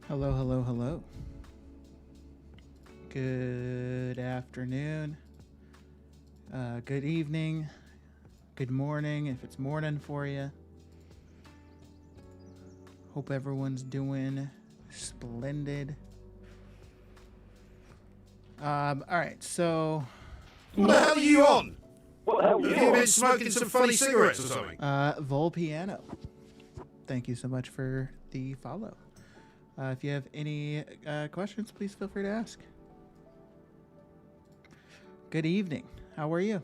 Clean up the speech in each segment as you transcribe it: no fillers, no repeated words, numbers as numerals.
Hello, hello, hello. Good afternoon. Good evening. Good morning if it's morning for you. Hope everyone's doing splendid. All right, so What the hell are you on? What the hell Have you been smoking some funny cigarettes or something? Vol Piano. Thank you so much for the follow. If you have any questions, please feel free to ask. Good evening. How are you?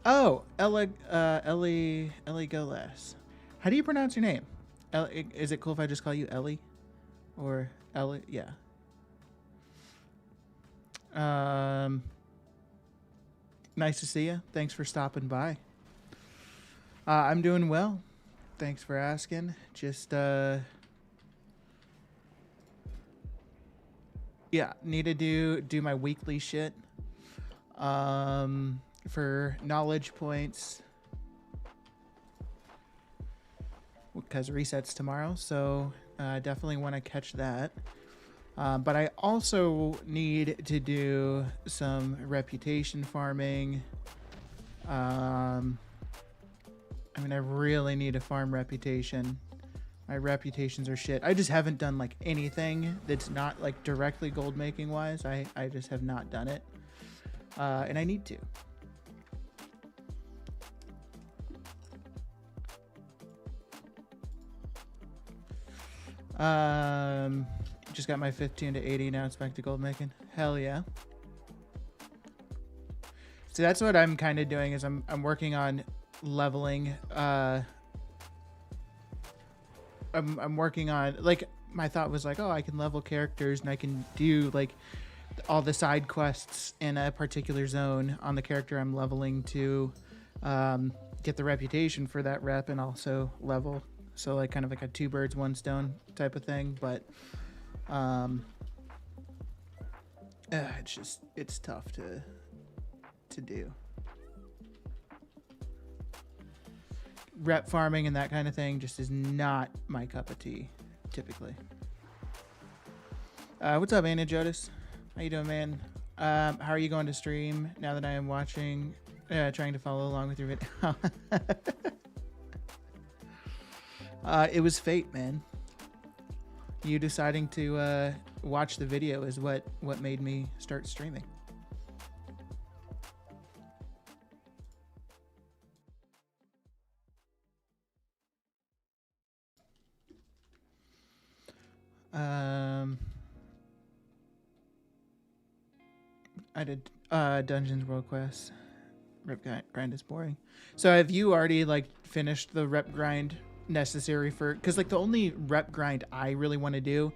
Oh, Ellie Golas. How do you pronounce your name? Is it cool if I just call you Ellie? Or Ellie? Yeah. Nice to see you. Thanks for stopping by. I'm doing well. Thanks for asking. Just, yeah, need to do my weekly shit. For knowledge points. Because resets tomorrow, so definitely want to catch that. But I also need to do some reputation farming. I mean, I really need to farm reputation. My reputations are shit. I just haven't done like anything that's not like directly gold making wise. I just have not done it. And I need to. Just got my 15 to 80. Now it's back to gold making. Hell yeah. So that's what I'm kind of doing is I'm working on leveling. I'm working on, like, my thought was like, oh, I can level characters and I can do like all the side quests in a particular zone on the character I'm leveling to get the reputation for that rep and also level. So like kind of like a two birds, one stone type of thing. But it's tough to do. Rep farming and that kind of thing just is not my cup of tea, typically. What's up, Anna Jodis? How you doing, man? How are you going to stream now that I am watching, trying to follow along with your video? It was fate, man. You deciding to watch the video is what made me start streaming. I did Dungeons World Quest. Rep grind is boring. So have you already like finished the rep grind necessary for, because like the only rep grind I really want to do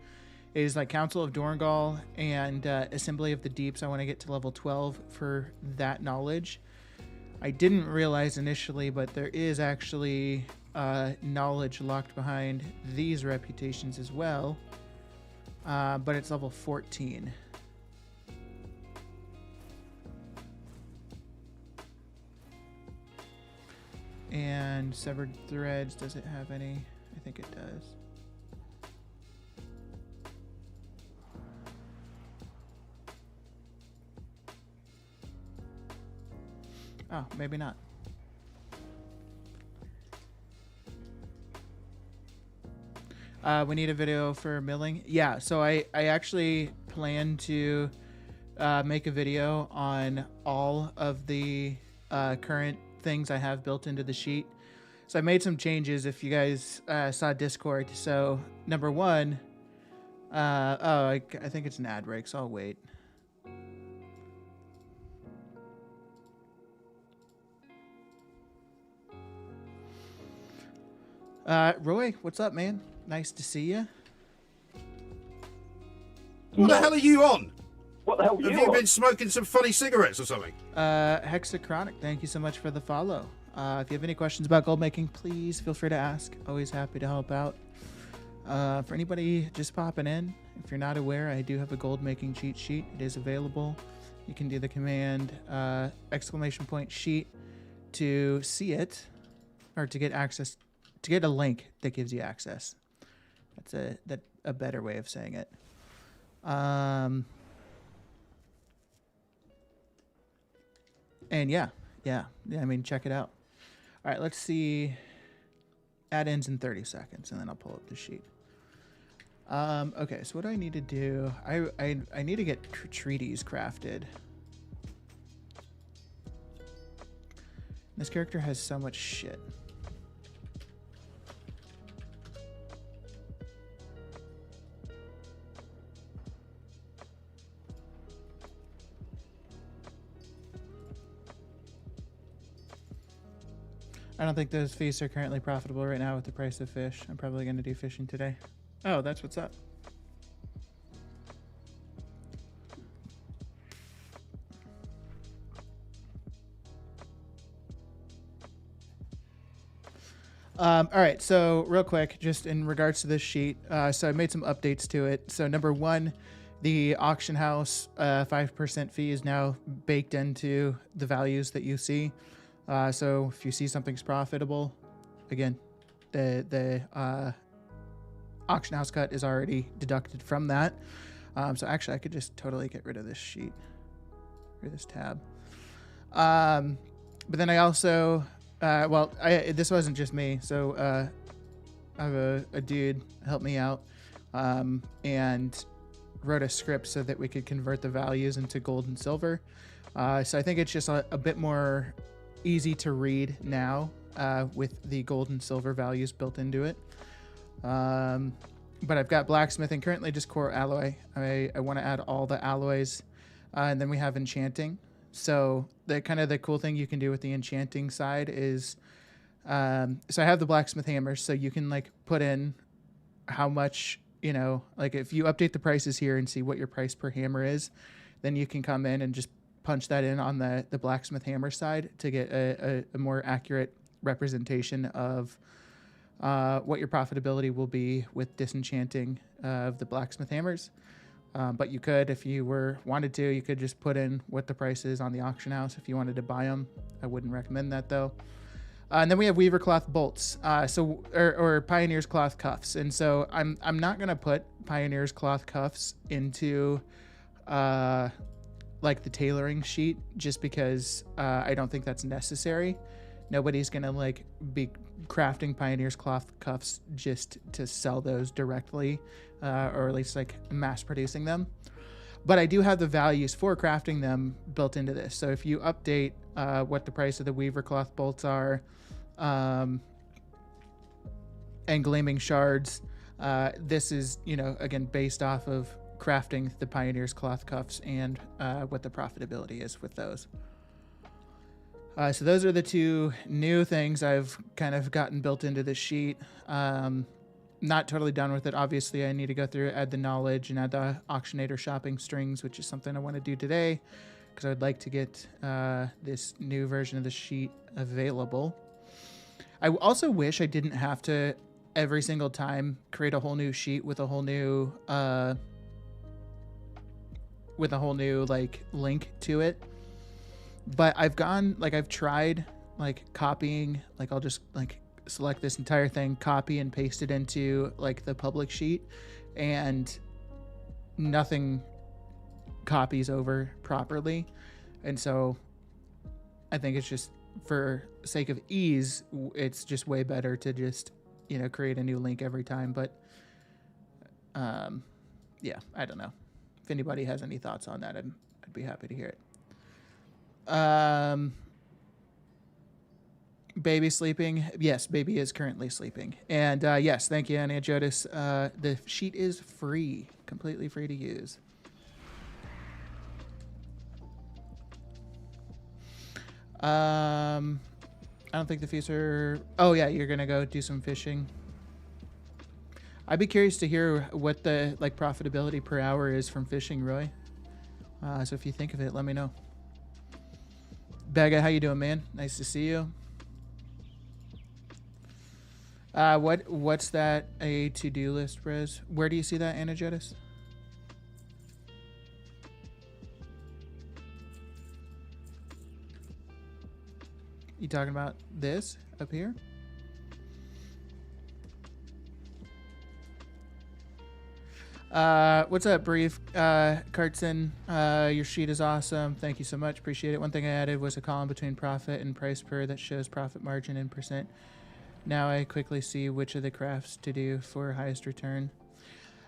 is like Council of Dorangal and Assembly of the Deeps. I want to get to level 12 for that knowledge. I didn't realize initially, but there is actually knowledge locked behind these reputations as well, but it's level 14. And Severed Threads, does it have any? I think it does. Oh, maybe not. We need a video for milling. Yeah, so I actually plan to make a video on all of the current things I have built into the sheet. So I made some changes if you guys saw Discord. So number one, I think it's an ad break, so I'll wait. Roy, what's up, man? Nice to see you. What the hell are you on? What the hell are Have you you on? been smoking some funny cigarettes or something? Hexachronic, thank you so much for the follow. If you have any questions about gold making, please feel free to ask. Always happy to help out. For anybody just popping in, if you're not aware, I do have a gold making cheat sheet. It is available. You can do the command !sheet to see it. or to get access, to get a link that gives you access. That's a better way of saying it. And yeah. I mean, check it out. All right, let's see. Ad ends in 30 seconds, and then I'll pull up the sheet. Okay, so what do I need to do? I need to get treaties crafted. This character has so much shit. I don't think those feasts are currently profitable right now with the price of fish. I'm probably going to do fishing today. Oh, that's what's up. All right, so real quick, just in regards to this sheet, so I made some updates to it. So number one, the auction house 5% fee is now baked into the values that you see. So if you see something's profitable, again, the auction house cut is already deducted from that. So actually, I could just totally get rid of this sheet or this tab. But then I also, this wasn't just me. So I have a dude help me out and wrote a script so that we could convert the values into gold and silver. So I think it's just a bit more easy to read now with the gold and silver values built into it. But I've got blacksmithing, currently just core alloy. I want to add all the alloys. And then we have enchanting. So the cool thing you can do with the enchanting side is, so I have the blacksmith hammers, so you can like put in how much, like if you update the prices here and see what your price per hammer is, then you can come in and just punch that in on the blacksmith hammer side to get a more accurate representation of what your profitability will be with disenchanting of the blacksmith hammers. But you could, if you wanted to, you could just put in what the price is on the auction house if you wanted to buy them. I wouldn't recommend that though. And then we have weaver cloth bolts, or pioneer's cloth cuffs. And so I'm not gonna put pioneer's cloth cuffs into like the tailoring sheet just because I don't think that's necessary. Nobody's gonna like be crafting pioneer's cloth cuffs just to sell those directly, or at least like mass producing them. But I do have the values for crafting them built into this. So if you update what the price of the weaver cloth bolts are, and gleaming shards, this is, again, based off of crafting the pioneer's cloth cuffs and what the profitability is with those. So those are the two new things I've kind of gotten built into this sheet. Not totally done with it. Obviously, I need to go through, add the knowledge, and add the auctionator shopping strings, which is something I want to do today because I'd like to get this new version of the sheet available. I also wish I didn't have to every single time create a whole new sheet with a whole new like link to it. But I've tried like copying, like I'll just like select this entire thing, copy and paste it into like the public sheet, and nothing copies over properly. And so I think it's just, for sake of ease, it's just way better to just, create a new link every time. But yeah, I don't know. If anybody has any thoughts on that, I'd be happy to hear it. Baby sleeping. Yes, baby is currently sleeping. And yes, thank you, Anna Jodis. The sheet is free, completely free to use. I don't think the fees are... Oh yeah, you're gonna go do some fishing. I'd be curious to hear what the like profitability per hour is from fishing, Roy. So if you think of it, let me know. Bega, how you doing, man? Nice to see you. What's that a to-do list, Riz? Where do you see that, Anna Jodis? You talking about this up here? What's up, Brief? Cartson, your sheet is awesome. Thank you so much. Appreciate it. One thing I added was a column between profit and price per that shows profit margin in percent. Now I quickly see which of the crafts to do for highest return.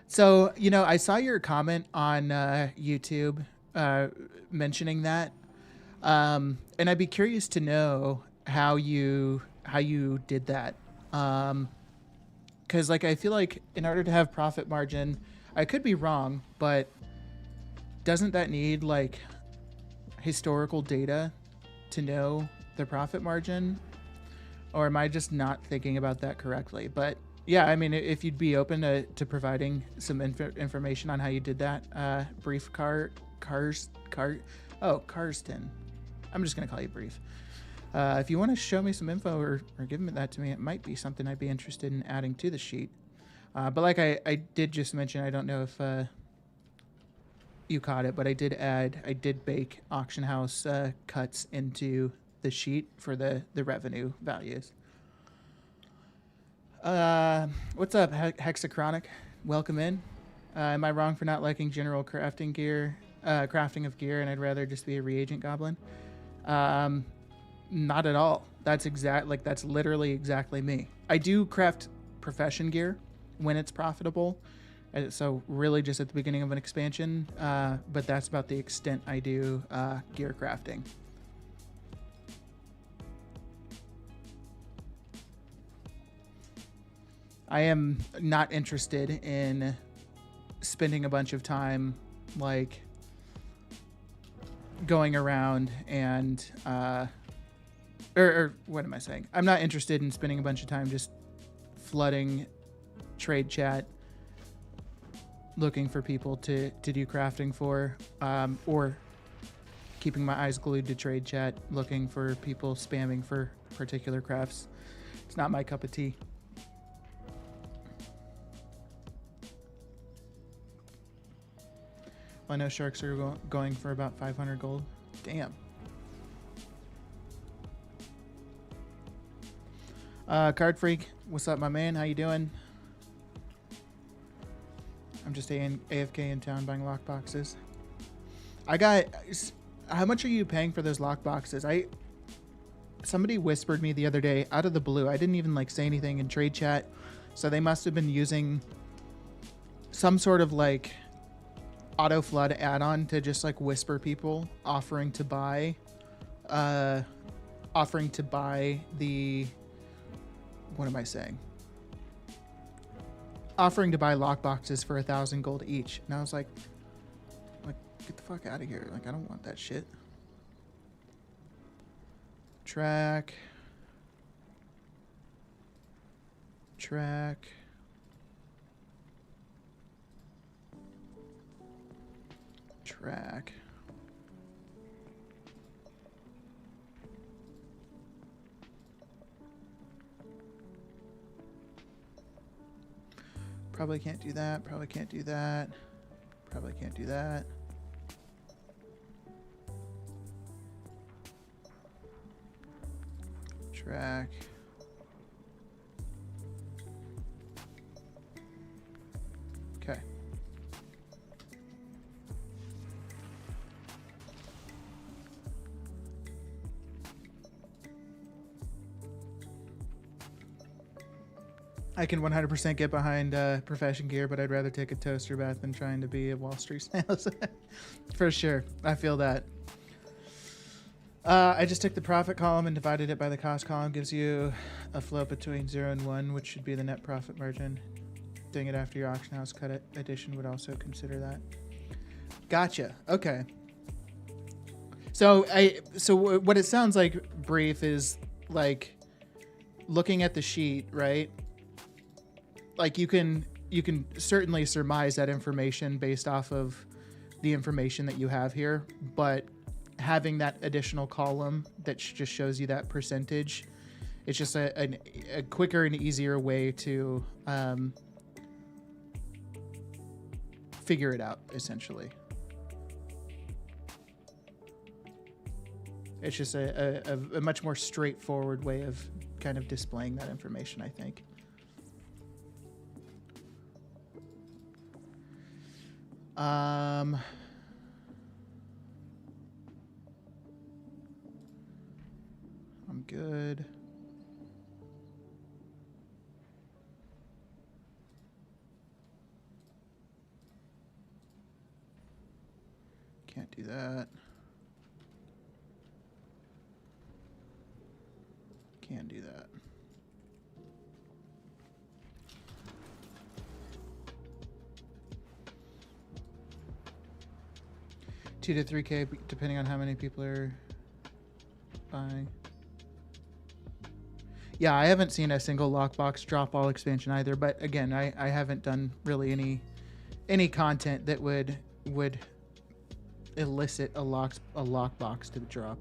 So, I saw your comment on YouTube mentioning that. And I'd be curious to know how you did that. Because, I feel like in order to have profit margin, I could be wrong, but doesn't that need, historical data to know the profit margin? Or am I just not thinking about that correctly? But yeah, I mean, if you'd be open to providing some information on how you did that, Brief Carston. I'm just going to call you Brief. If you want to show me some info or give that to me, it might be something I'd be interested in adding to the sheet. But like I did just mention, I don't know if you caught it, but I did bake auction house cuts into the sheet for the revenue values. What's up, Hexachronic? Welcome in. Am I wrong for not liking general crafting of gear, and I'd rather just be a reagent goblin? Not at all. That's literally exactly me. I do craft profession gear when it's profitable. So really just at the beginning of an expansion, but that's about the extent I do gear crafting. I am not interested in spending a bunch of time going around and or what am I saying? I'm not interested in spending a bunch of time just flooding trade chat looking for people to do crafting for, or keeping my eyes glued to trade chat looking for people spamming for particular crafts. It's not my cup of tea. I know sharks are going for about 500 gold. Damn. Card Freak, what's up, my man? How you doing? I'm just AFK in town buying lock boxes. How much are you paying for those lock boxes? Somebody whispered me the other day out of the blue. I didn't even say anything in trade chat, so they must have been using some sort of auto flood add-on to just whisper people offering to buy the, what am I saying? Offering to buy lock boxes for 1,000 gold each. And I was like, get the fuck out of here. I don't want that shit. Track. Probably can't do that. Probably can't do that. Probably can't do that. Track. Okay. I can 100% get behind profession gear, but I'd rather take a toaster bath than trying to be a Wall Street sales. For sure. I feel that. I just took the profit column and divided it by the cost column. Gives you a float between 0 and 1, which should be the net profit margin. Doing it after your auction house cut addition would also consider that. Gotcha. Okay. So what it sounds like, Brief, is looking at the sheet, right? You can certainly surmise that information based off of the information that you have here, but having that additional column that just shows you that percentage, it's just a quicker and easier way to figure it out, essentially. It's just a much more straightforward way of kind of displaying that information, I think. I'm good. Can't do that. Can do that. $2 to $3K, depending on how many people are buying. Yeah, I haven't seen a single lockbox drop all expansion either. But again, I haven't done really any content that would elicit a lockbox to drop.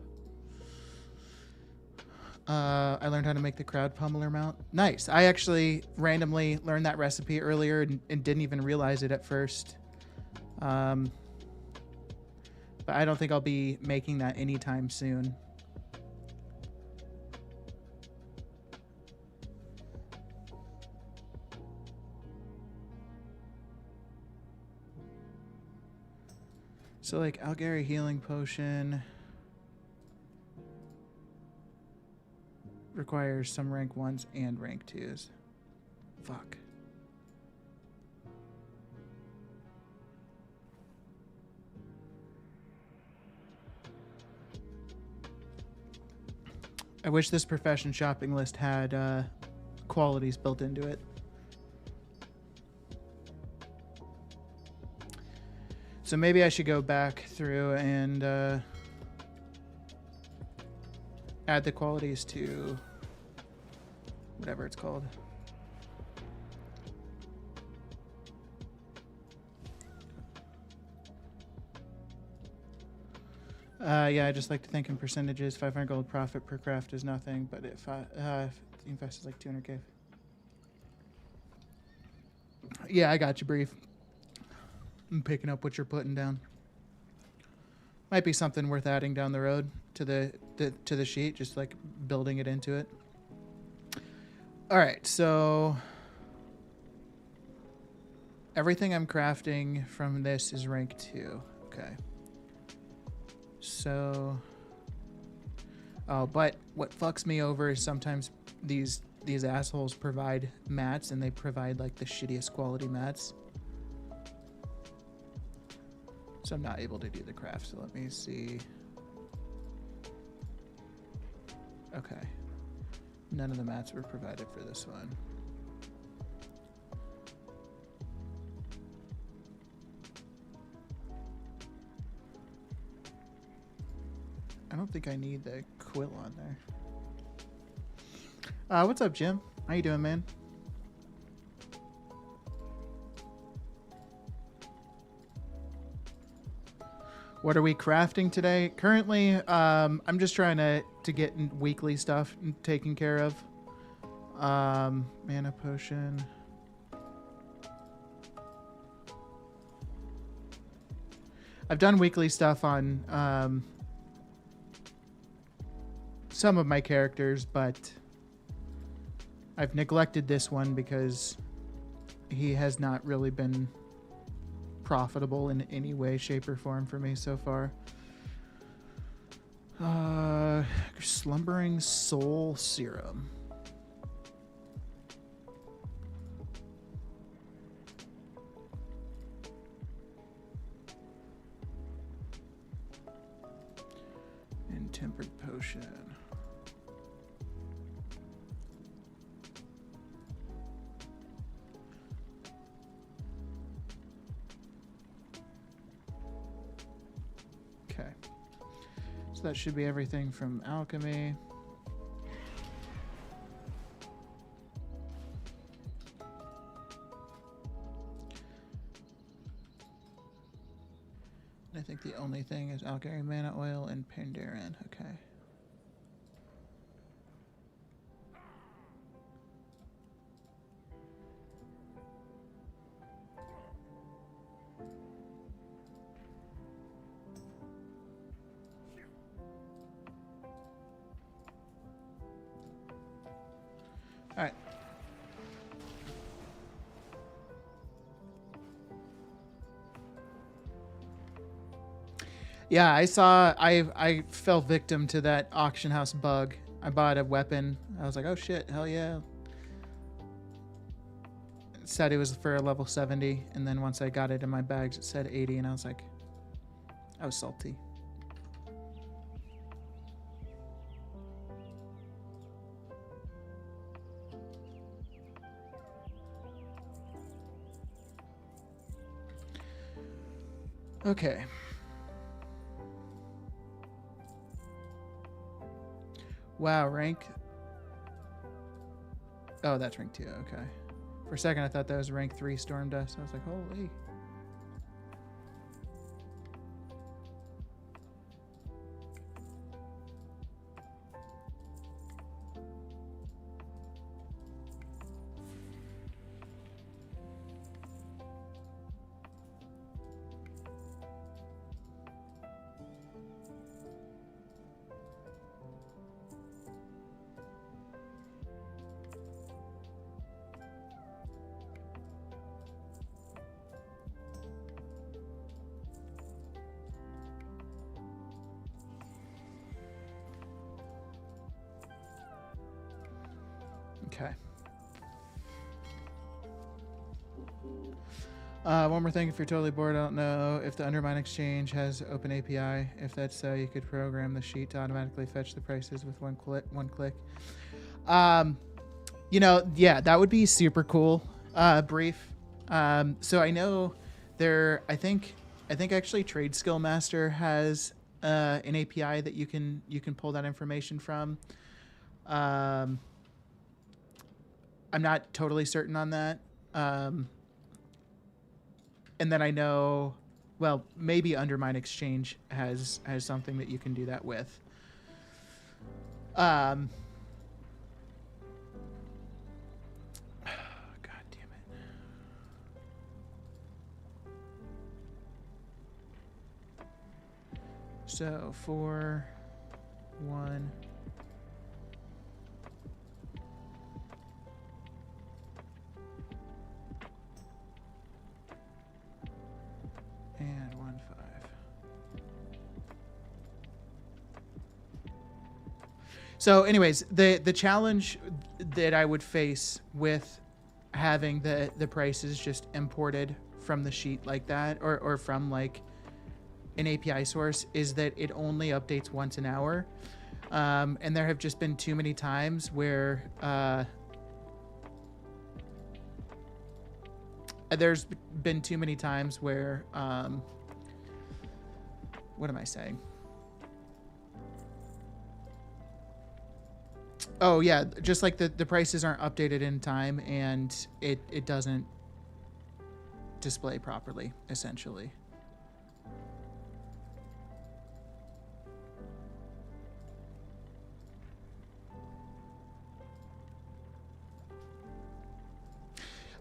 I learned how to make the crowd pummeler mount. Nice. I actually randomly learned that recipe earlier and didn't even realize it at first. But I don't think I'll be making that anytime soon. So like Algary healing potion requires some rank 1s and rank 2s. Fuck. I wish this profession shopping list had qualities built into it. So maybe I should go back through and add the qualities to whatever it's called. Yeah, I just like to think in percentages. 500 gold profit per craft is nothing, but if invest is like 200k. Yeah, I got you, Brief. I'm picking up what you're putting down. Might be something worth adding down the road to the sheet, just like building it into it. All right, so everything I'm crafting from this is rank 2. Okay. So, oh, but what fucks me over is sometimes these assholes provide mats and they provide like the shittiest quality mats. So I'm not able to do the craft. So let me see. Okay. None of the mats were provided for this one. I don't think I need the quill on there. What's up, Jim? How you doing, man? What are we crafting today? Currently, I'm just trying to get weekly stuff taken care of. Mana potion. I've done weekly stuff on some of my characters, but I've neglected this one because he has not really been profitable in any way, shape, or form for me so far. Slumbering Soul Serum. And Tempered Potion. Okay. So that should be everything from alchemy. I think the only thing is Algary Mana Oil and Pandaren. Okay. All right. Yeah, I saw. I fell victim to that auction house bug. I bought a weapon. I was like, oh shit, hell yeah. It said it was for a level 70, and then once I got it in my bags, it said 80, and I was like, I was salty. Okay. Wow, rank. Oh, that's rank 2. Okay. For a second, I thought that was rank 3 Storm Dust. I was like, holy. Okay. One more thing, if you're totally bored, I don't know if the Undermine Exchange has open API. If that's so, you could program the sheet to automatically fetch the prices with one click. You know, yeah, that would be super cool. Brief. So I know I think actually Trade Skill Master has an API that you can pull that information from. I'm not totally certain on that. And then I know, well, maybe Undermine Exchange has something that you can do that with. God damn it. So 4, 1. And 1, 5. So anyways, the challenge that I would face with having the prices just imported from the sheet like that, or from like an API source, is that it only updates once an hour. And there have just been too many times where there's been too many times where what am I saying? Oh yeah, just like the prices aren't updated in time, and it doesn't display properly, essentially.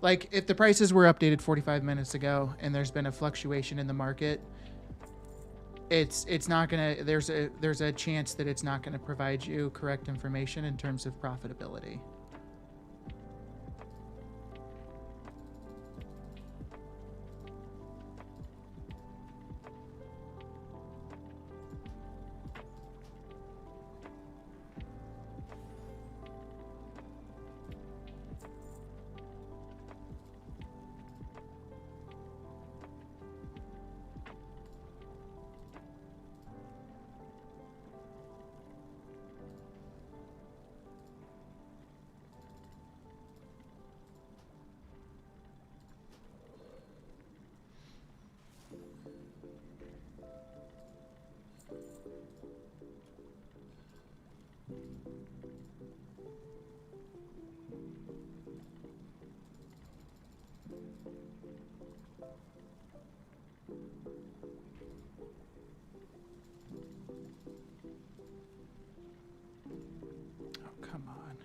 Like if the prices were updated 45 minutes ago and there's been a fluctuation in the market, it's not gonna, there's a chance that it's not gonna provide you correct information in terms of profitability. Come on.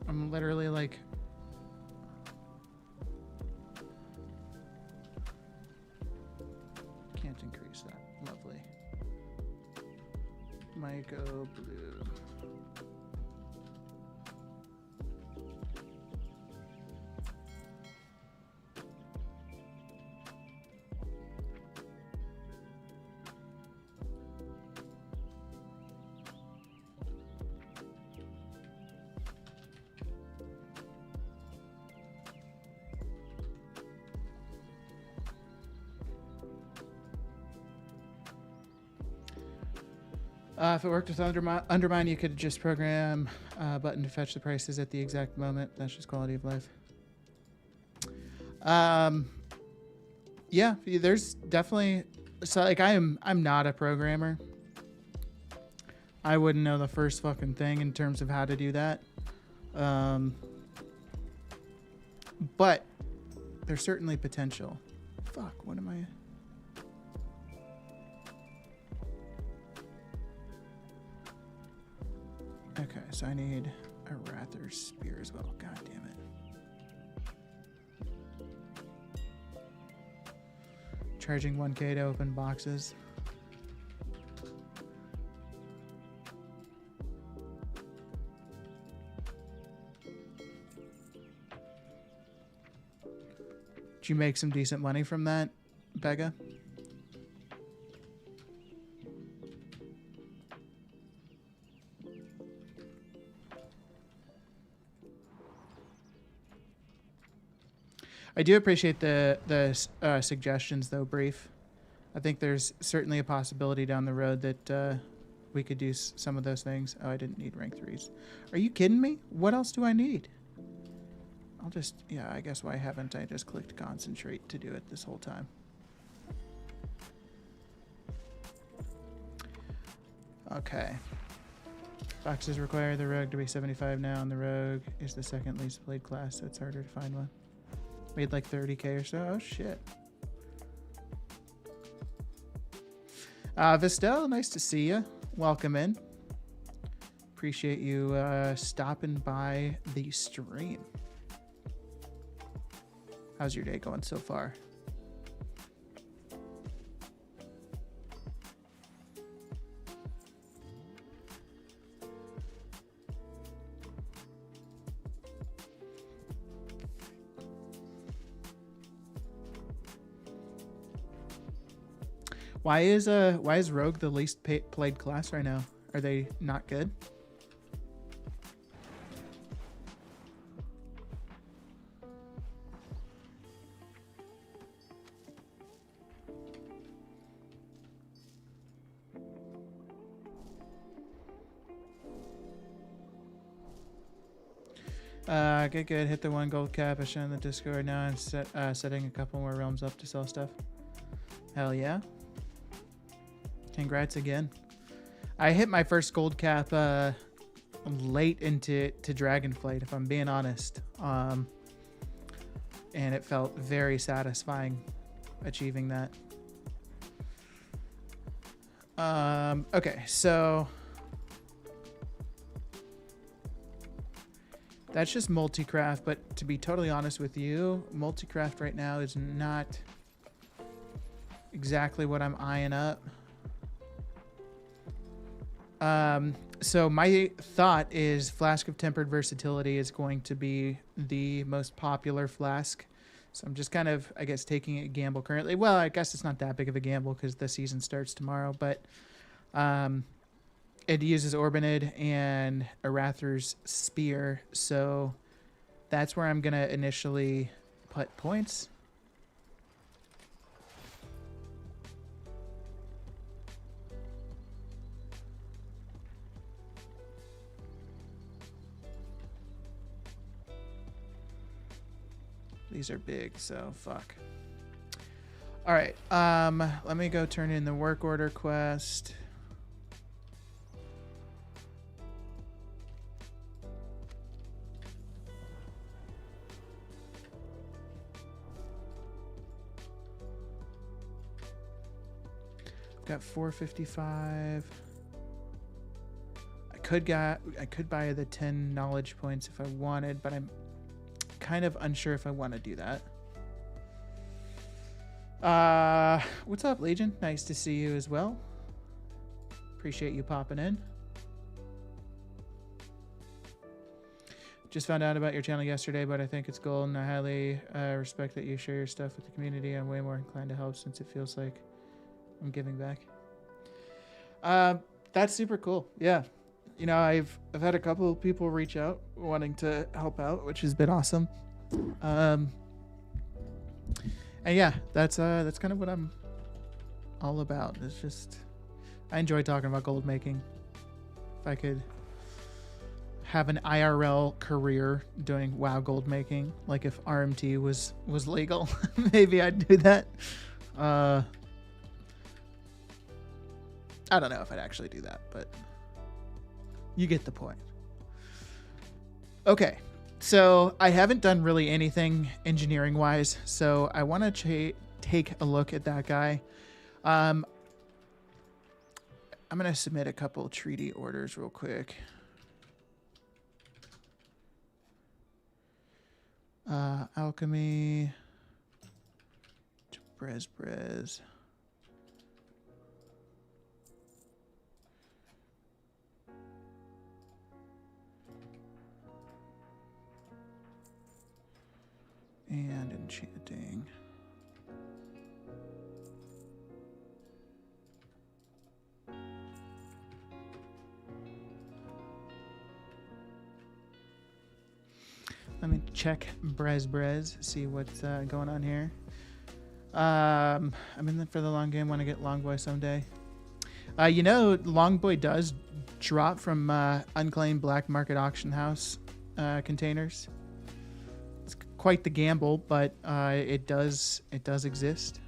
I'm literally like... Can't increase that. Lovely. Might go blue. If it worked with Undermine, you could just program a button to fetch the prices at the exact moment. That's just quality of life. Yeah, there's definitely... So, like, I'm not a programmer. I wouldn't know the first fucking thing in terms of how to do that. But there's certainly potential. Fuck, what am I... Okay, so I need a Rather's Spear as well. God damn it. Charging 1K to open boxes. Did you make some decent money from that, Becca? I do appreciate the suggestions, though, Brief. I think there's certainly a possibility down the road that we could do some of those things. Oh, I didn't need rank 3s. Are you kidding me? What else do I need? I'll just... Yeah, I guess why haven't I just clicked concentrate to do it this whole time? Okay. Boxes require the rogue to be 75 now, and the rogue is the second least played class, so it's harder to find one. Made like 30K or so. Oh, shit. Vistel, nice to see you. Welcome in. Appreciate you stopping by the stream. How's your day going so far? Why is Rogue the least played class right now? Are they not good? Good. Hit the 1 gold cap. I show in the Discord now. I'm setting a couple more realms up to sell stuff. Hell yeah. Congrats again. I hit my first gold cap late into Dragonflight, if I'm being honest. And it felt very satisfying achieving that. Okay, so that's just multicraft, but to be totally honest with you, multicraft right now is not exactly what I'm eyeing up. So my thought is Flask of Tempered Versatility is going to be the most popular flask. So I'm just kind of, I guess, taking a gamble currently. Well, I guess it's not that big of a gamble because the season starts tomorrow, but it uses Orbinid and Arather's Spear. So that's where I'm going to initially put points. These are big, so fuck. All right, let me go turn in the work order quest. I've got 455. I could buy the 10 knowledge points if I wanted, but I'm kind of unsure if I want to do that. What's up, Legion? Nice to see you as well. Appreciate you popping in. Just found out about your channel yesterday, but I think it's gold, and I highly respect that you share your stuff with the community. I'm way more inclined to help since it feels like I'm giving back. That's super cool. Yeah. You know, I've had a couple of people reach out wanting to help out, which has been awesome. And yeah, that's kind of what I'm all about. It's just I enjoy talking about gold making. If I could have an IRL career doing WoW gold making, like if RMT was legal, maybe I'd do that. I don't know if I'd actually do that, but you get the point. Okay, so I haven't done really anything engineering wise, so I want to take a look at that guy. I'm going to submit a couple treaty orders real quick. Alchemy. Brez. And enchanting. Let me check Brez, see what's going on here. I'm in for the long game. Want to get Longboy someday. Longboy does drop from unclaimed black market auction house containers. It's quite the gamble, but it does exist.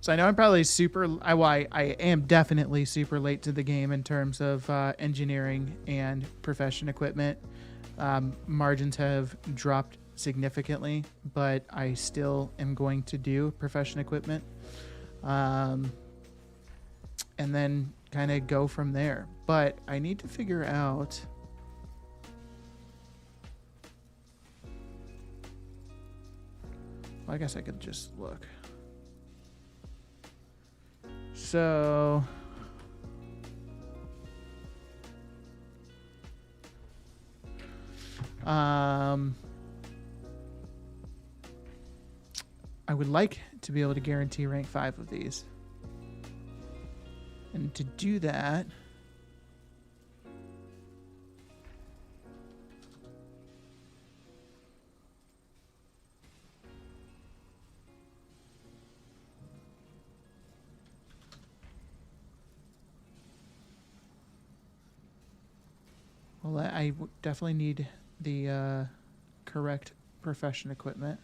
So I know I'm probably I am definitely super late to the game in terms of engineering and profession equipment. Margins have dropped significantly, but I still am going to do profession equipment. And then kind of go from there. But I need to figure out... Well, I guess I could just look. So I would like to be able to guarantee rank 5 of these. And to do that, well, I definitely need the correct profession equipment.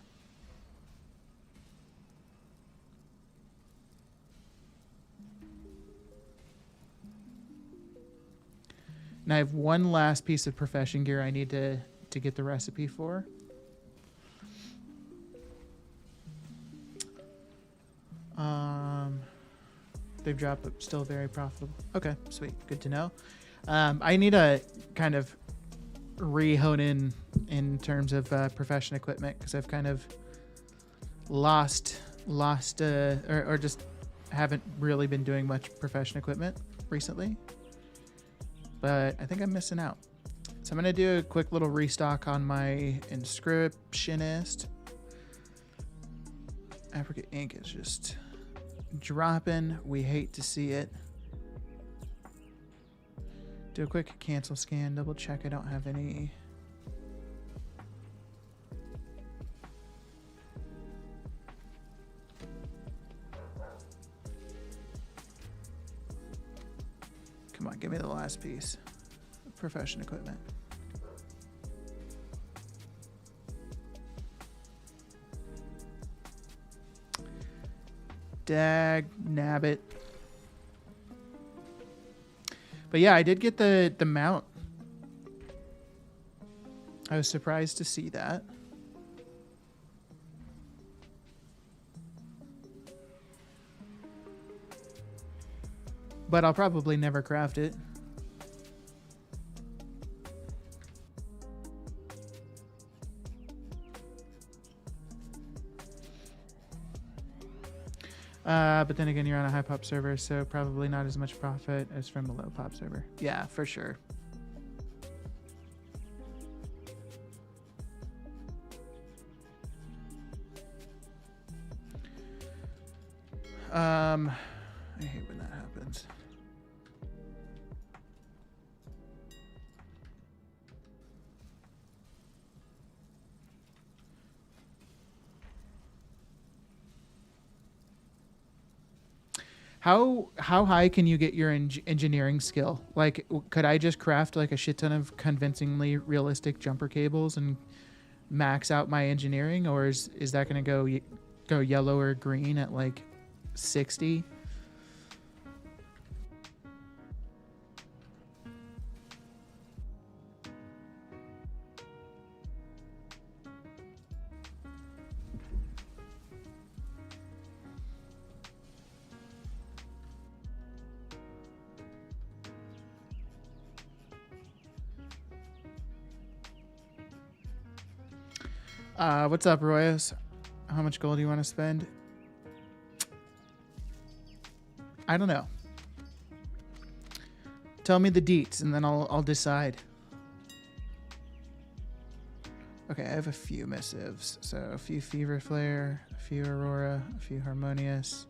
And I have one last piece of profession gear I need to get the recipe for. They've dropped, but still very profitable. Okay, sweet. Good to know. I need to kind of re-hone in terms of profession equipment, because I've kind of lost or just haven't really been doing much profession equipment recently. But I think I'm missing out. So I'm going to do a quick little restock on my inscriptionist. Africa Ink is just dropping. We hate to see it. Do a quick cancel scan, double check I don't have any. Come on, give me the last piece. Profession equipment. Dag nabbit. But yeah, I did get the mount. I was surprised to see that. But I'll probably never craft it. But then again, you're on a high pop server, so probably not as much profit as from a low pop server. Yeah, for sure. I hate when that happens. How high can you get your engineering skill? Like, could I just craft like a shit ton of convincingly realistic jumper cables and max out my engineering, or is that going to go yellow or green at like 60? What's up, Royos? How much gold do you want to spend? I don't know. Tell me the deets, and then I'll decide. Okay, I have a few missives. So a few Fever Flare, a few Aurora, a few Harmonious.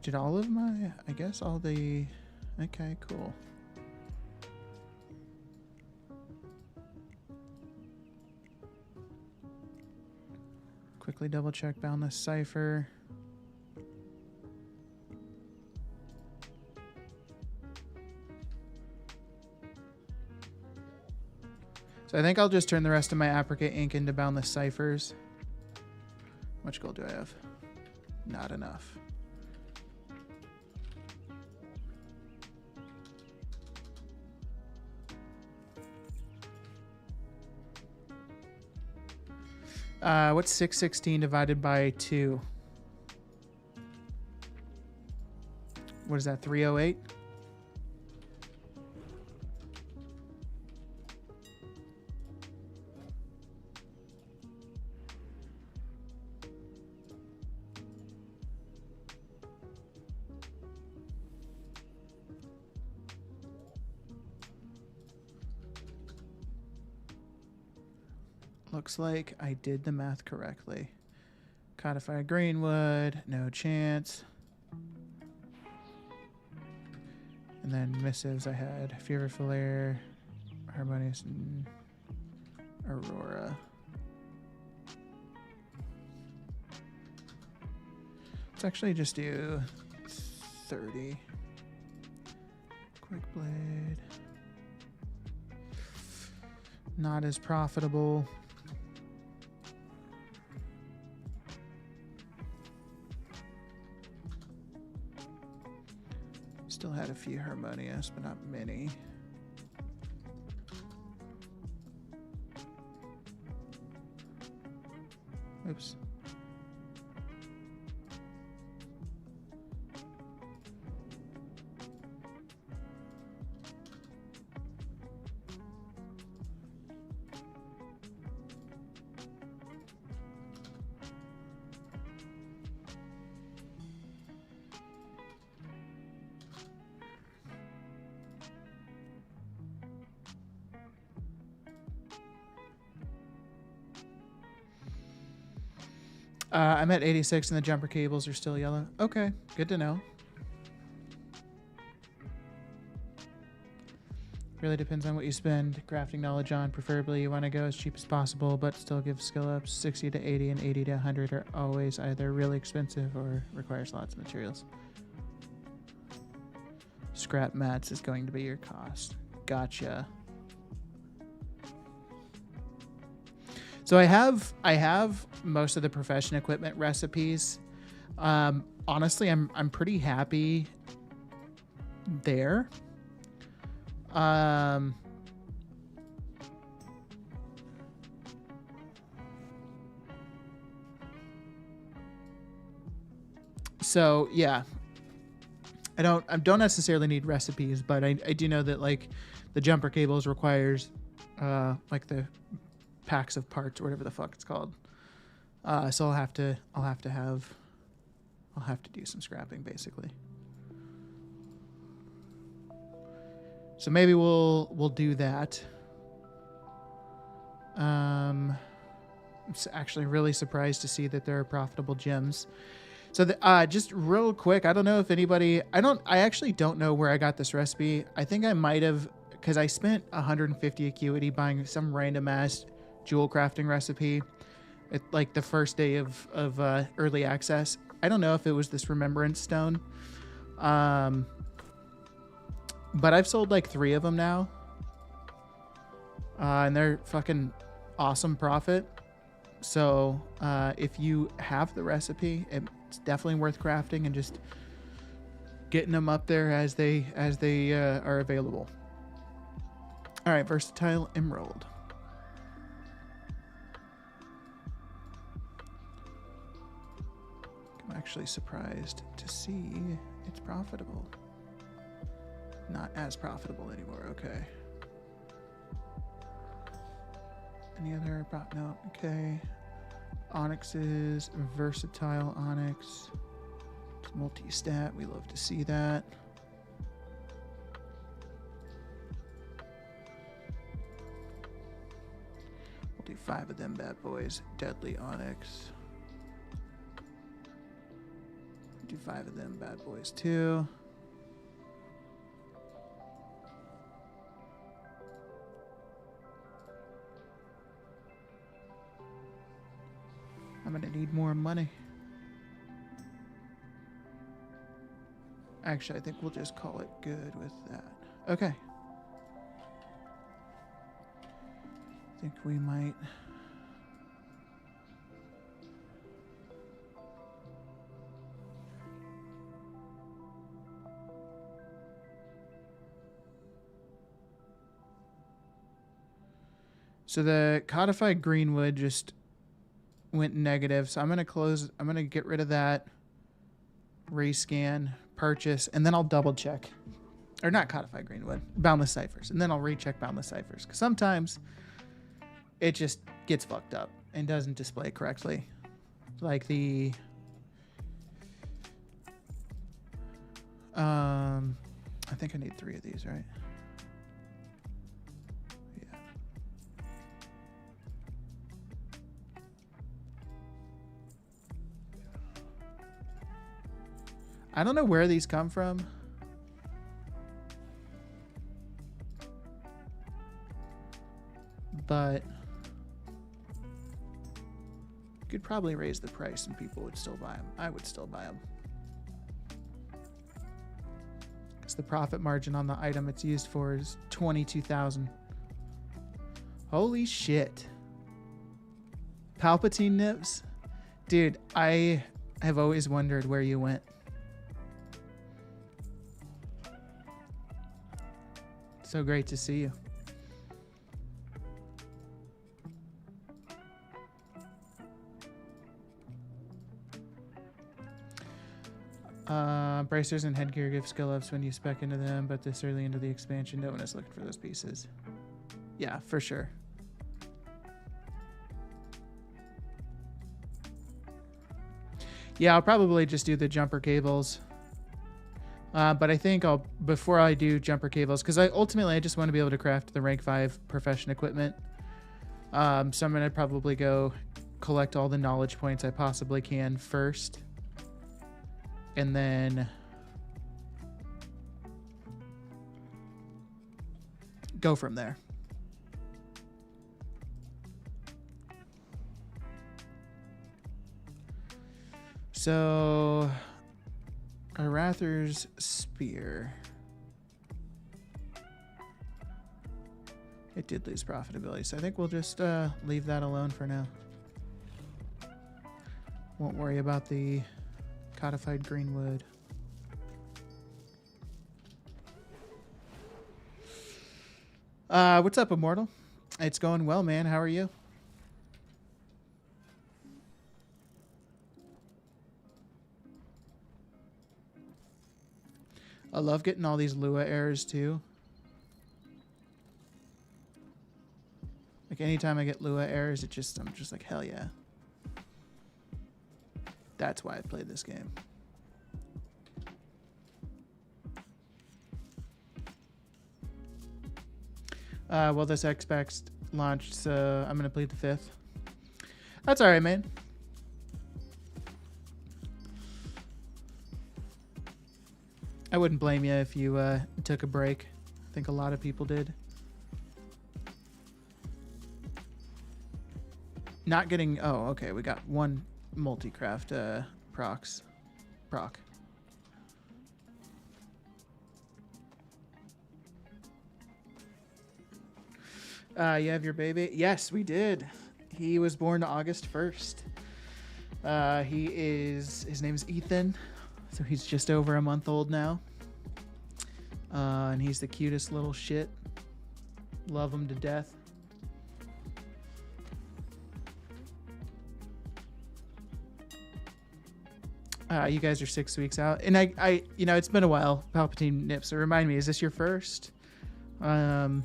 Did all of my... I guess all the... Okay, cool. Quickly double check Boundless Cipher. So I think I'll just turn the rest of my Apricot ink into Boundless Ciphers. How much gold do I have? Not enough. What's 616 divided by 2? What is that, 308? Looks like I did the math correctly. Codified Greenwood, no chance. And then missives I had Fever Flare, Harmonious, and Aurora. Let's actually just do 30. Quick Blade. Not as profitable. Still had a few Harmonious, but not many. Oops. I'm at 86 and the jumper cables are still yellow. Okay, good to know. Really depends on what you spend crafting knowledge on. Preferably you want to go as cheap as possible, but still give skill ups. 60 to 80 and 80 to 100 are always either really expensive or requires lots of materials. Scrap mats is going to be your cost. Gotcha. So I have most of the profession equipment recipes. Honestly, I'm pretty happy there. So yeah, I don't necessarily need recipes, but I do know that like the jumper cables requires like the packs of parts or whatever the fuck it's called. So I'll have to do some scrapping basically. So maybe we'll do that. I'm actually really surprised to see that there are profitable gems. So just real quick, I don't know if anybody, I actually don't know where I got this recipe. I think I might have, because I spent 150 acuity buying some random ass jewel crafting recipe. It, like the first day of early access. I don't know if it was this Remembrance Stone. But I've sold like 3 of them now. And they're fucking awesome profit. So if you have the recipe, it's definitely worth crafting and just getting them up there as they are available. All right, Versatile Emerald. I'm actually surprised to see it's profitable. Not as profitable anymore. Okay. Any other no? Okay. Onyxes, Versatile Onyx. It's multi-stat. We love to see that. We'll do 5 of them bad boys. Deadly Onyx. Do 5 of them bad boys too. I'm gonna need more money. Actually, I think we'll just call it good with that. Okay. I think we might. So the codified greenwood just went negative. So I'm going to get rid of that. Rescan, purchase, and then I'll double check. Or not codified greenwood, boundless ciphers. And then I'll recheck boundless ciphers. Because sometimes it just gets fucked up and doesn't display correctly. Like the... I think I need 3 of these, right? I don't know where these come from. But you could probably raise the price and people would still buy them. I would still buy them. Because the profit margin on the item it's used for is 22,000. Holy shit. Palpatine nips? Dude, I have always wondered where you went. So great to see you. Bracers and headgear give skill ups when you spec into them, but this early into the expansion, no one is looking for those pieces. Yeah, for sure. Yeah, I'll probably just do the jumper cables. But I think before I do jumper cables, because ultimately I just want to be able to craft the rank 5 profession equipment. So I'm going to probably go collect all the knowledge points I possibly can first. And then go from there. So... Arather's Spear. It did lose profitability, so I think we'll just leave that alone for now. Won't worry about the codified greenwood. What's up, Immortal? It's going well, man. How are you? I love getting all these Lua errors too. Like anytime I get Lua errors, I'm just like, hell yeah. That's why I played this game. Well, this Xbox launched, so I'm gonna plead the 5th. That's all right, man. I wouldn't blame you if you took a break. I think a lot of people did. Not getting. Oh, okay. We got one multi-craft proc. You have your baby? Yes, we did. He was born August 1st. His name is Ethan, so he's just over a month old now. And he's the cutest little shit. Love him to death. You guys are 6 weeks out, and I, it's been a while. Palpatine Nips. So remind me, is this your first? Or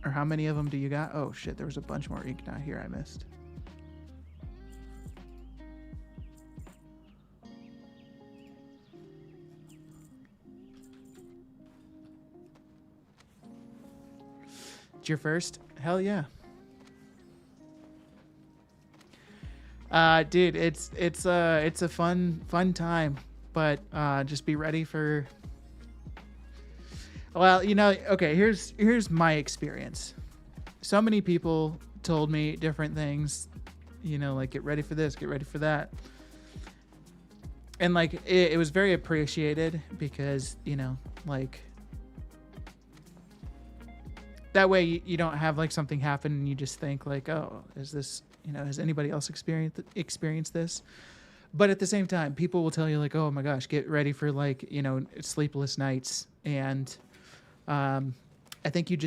how many of them do you got? Oh shit, there was a bunch more ink not here I missed. It's your first? Hell yeah. Dude, it's a fun time, but just be ready for. Well, okay, here's my experience. So many people told me different things, like get ready for this, get ready for that. And like it was very appreciated because, like that way you don't have like something happen and you just think like, oh, is this, has anybody else experienced this? But at the same time, people will tell you like, oh my gosh, get ready for like, sleepless nights. And I think you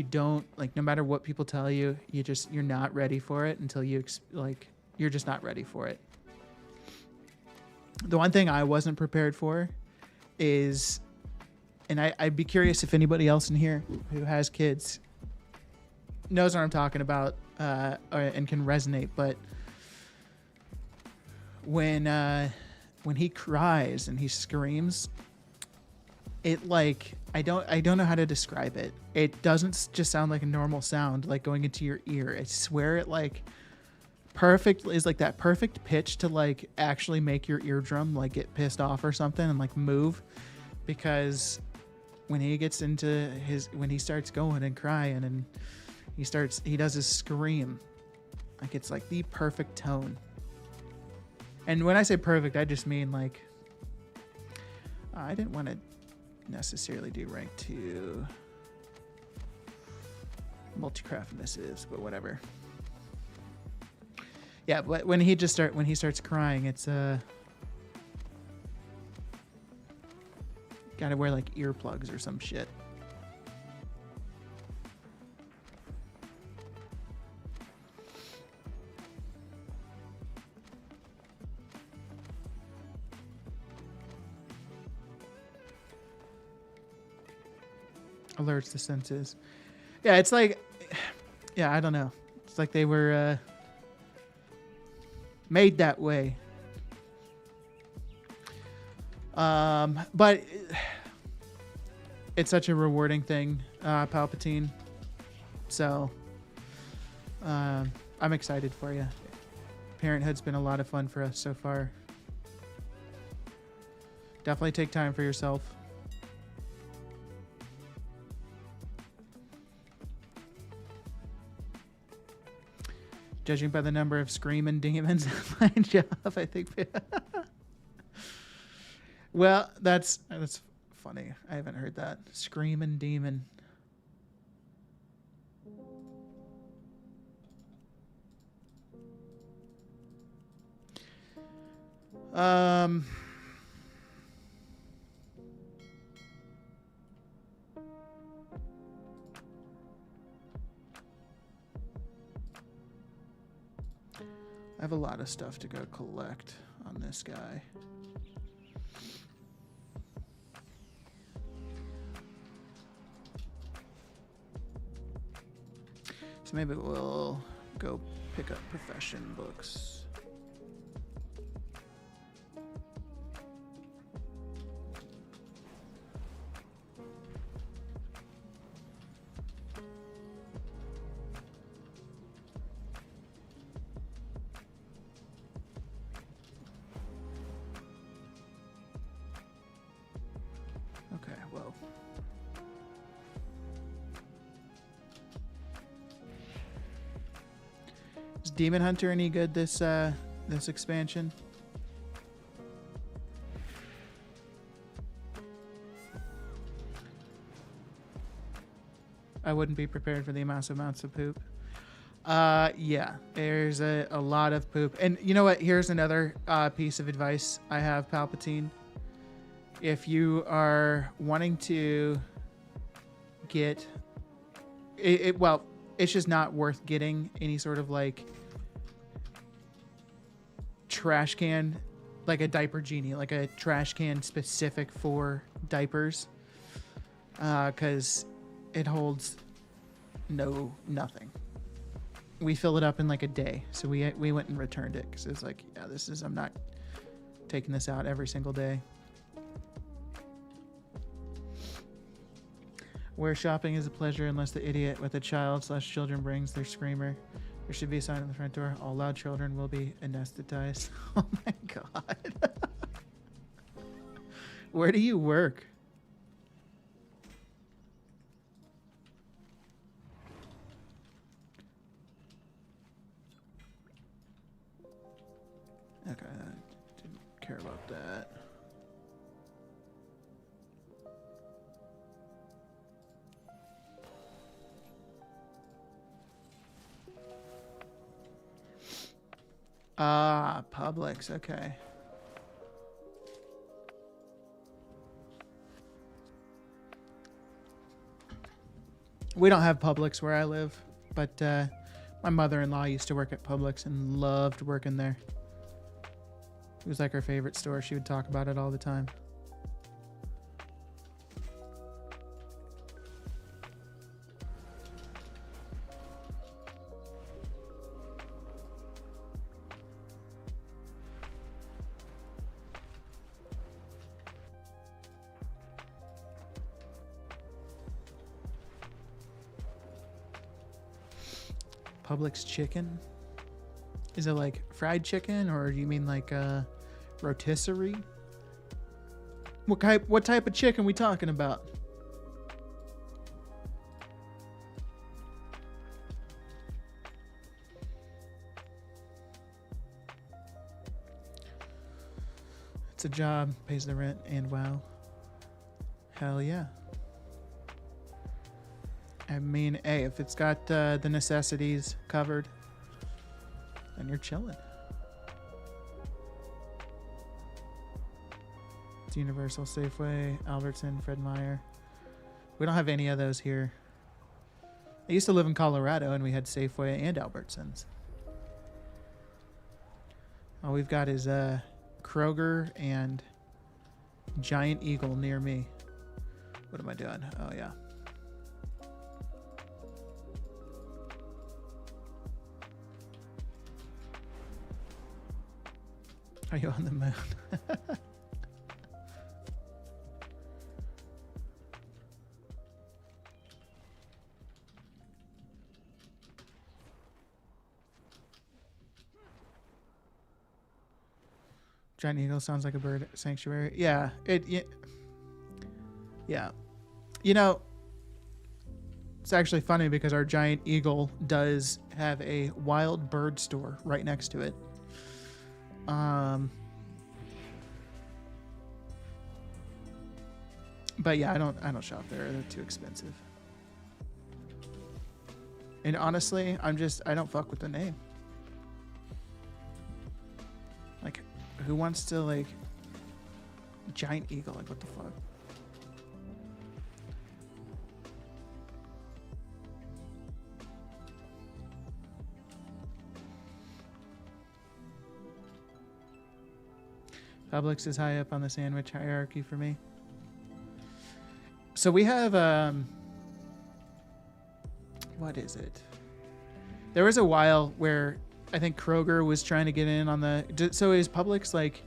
don't like, no matter what people tell you, you're not ready for it until you're just not ready for it. The one thing I wasn't prepared for is, and I'd be curious if anybody else in here who has kids knows what I'm talking about, and can resonate, but when he cries and he screams, it like, I don't know how to describe it. It doesn't just sound like a normal sound, like going into your ear. I swear it like is like that perfect pitch to like actually make your eardrum like get pissed off or something and like move, because when he gets into when he starts going and crying and he does his scream, like it's like the perfect tone. And when I say perfect, I just mean like, I didn't want to necessarily do rank 2 multi-craft misses, but whatever. Yeah, but when he starts crying, it's gotta wear like earplugs or some shit. Alerts the senses. Yeah, it's like, yeah, I don't know. It's like they were made that way. But it's such a rewarding thing, Palpatine. So I'm excited for you. Parenthood's been a lot of fun for us so far. Definitely take time for yourself. Judging by the number of screaming demons, fine job, I think. Well, that's funny. I haven't heard that. Screaming demon. I have a lot of stuff to go collect on this guy. So maybe we'll go pick up profession books. Okay, well. Is Demon Hunter any good this this expansion? I wouldn't be prepared for the amounts of poop. Yeah, there's a lot of poop. And you know what? Here's another piece of advice I have, Palpatine. If you are wanting to get well, it's just not worth getting any sort of like trash can, like a diaper genie, like a trash can specific for diapers, because it holds nothing. We fill it up in like a day, so we went and returned it because it's like, yeah, this is, I'm not taking this out every single day. Where shopping is a pleasure unless the idiot with a child/children brings their screamer. There should be a sign on the front door. All loud children will be anesthetized. Oh my god. Where do you work? Okay, I didn't care about that. Ah, Publix, okay. We don't have Publix where I live, but my mother-in-law used to work at Publix and loved working there. It was like her favorite store. She would talk about it all the time. Publix chicken? Is it like fried chicken, or do you mean like rotisserie? What type of chicken we talking about? It's a job, pays the rent, and wow. Hell yeah. I mean, hey, if it's got the necessities covered, then you're chilling. It's Universal, Safeway, Albertson, Fred Meyer. We don't have any of those here. I used to live in Colorado, and we had Safeway and Albertsons. All we've got is Kroger and Giant Eagle near me. What am I doing? Oh, yeah. Are you on the moon? Giant Eagle sounds like a bird sanctuary. Yeah, yeah. You know, it's actually funny because our Giant Eagle does have a wild bird store right next to it. But yeah, I don't shop there. They're too expensive. And honestly, I don't fuck with the name. Like, who wants to, like, Giant Eagle? Like, what the fuck? Publix is high up on the sandwich hierarchy for me. So we have, what is it? There was a while where I think Kroger was trying to get in on the, so is Publix like,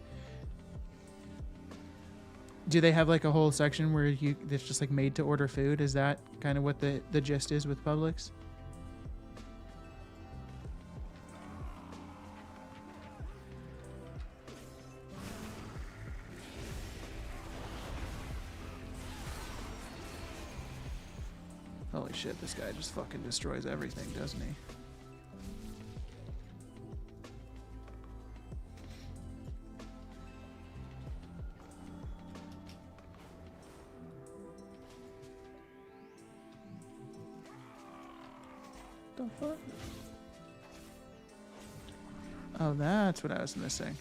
do they have like a whole section where it's just like made to order food? Is that kind of what the gist is with Publix? Holy shit, this guy just fucking destroys everything, doesn't he? the fuck? Oh, that's what I was missing.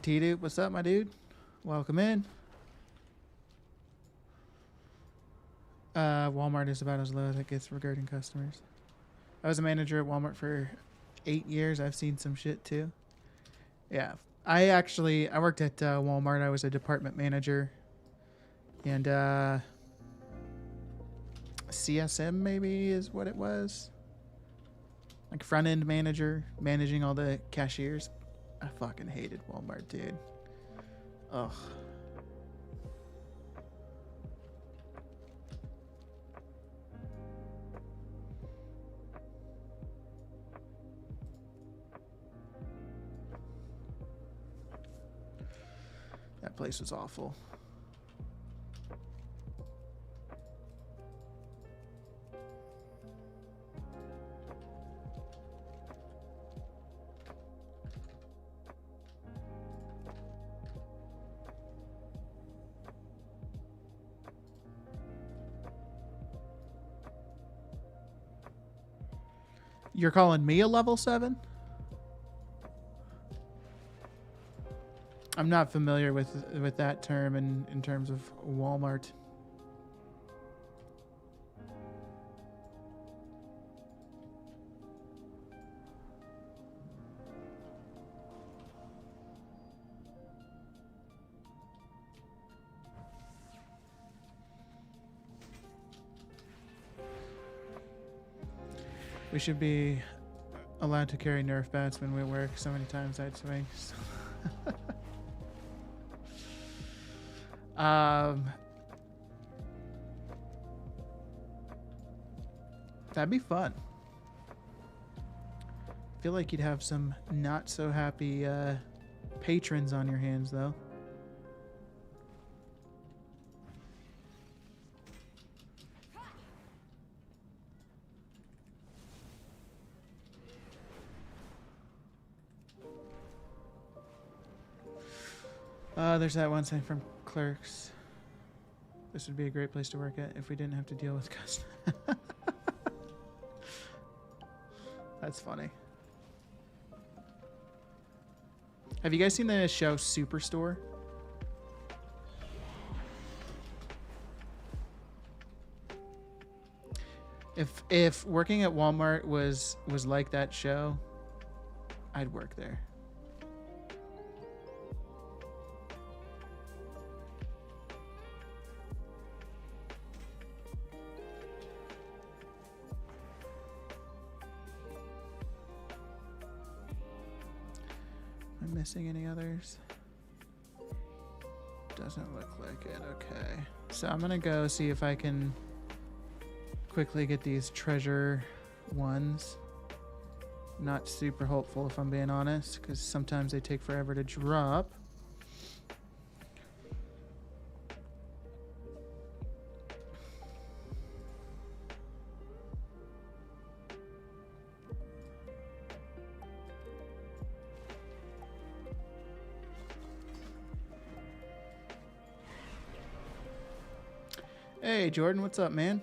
T-Dude, what's up, my dude? Welcome in. Walmart is about as low as it gets regarding customers. I was a manager at Walmart for 8 years. I've seen some shit too. Yeah, I worked at Walmart. I was a department manager, and CSM maybe is what it was. Like front end manager, managing all the cashiers. I fucking hated Walmart, dude. Ugh. That place was awful. You're calling me a level 7? I'm not familiar with that term in terms of Walmart. We should be allowed to carry Nerf bats when we work. So many times I'd swing. That'd be fun. I feel like you'd have some not so happy patrons on your hands, though. There's that one sign from Clerks. This would be a great place to work at if we didn't have to deal with customers. That's funny. Have you guys seen the show Superstore? If working at Walmart was like that show, I'd work there. Missing any others? Doesn't look like it. Okay, so I'm gonna go see if I can quickly get these treasure ones. Not super hopeful, if I'm being honest, because sometimes they take forever to drop. Hey, Jordan, what's up, man?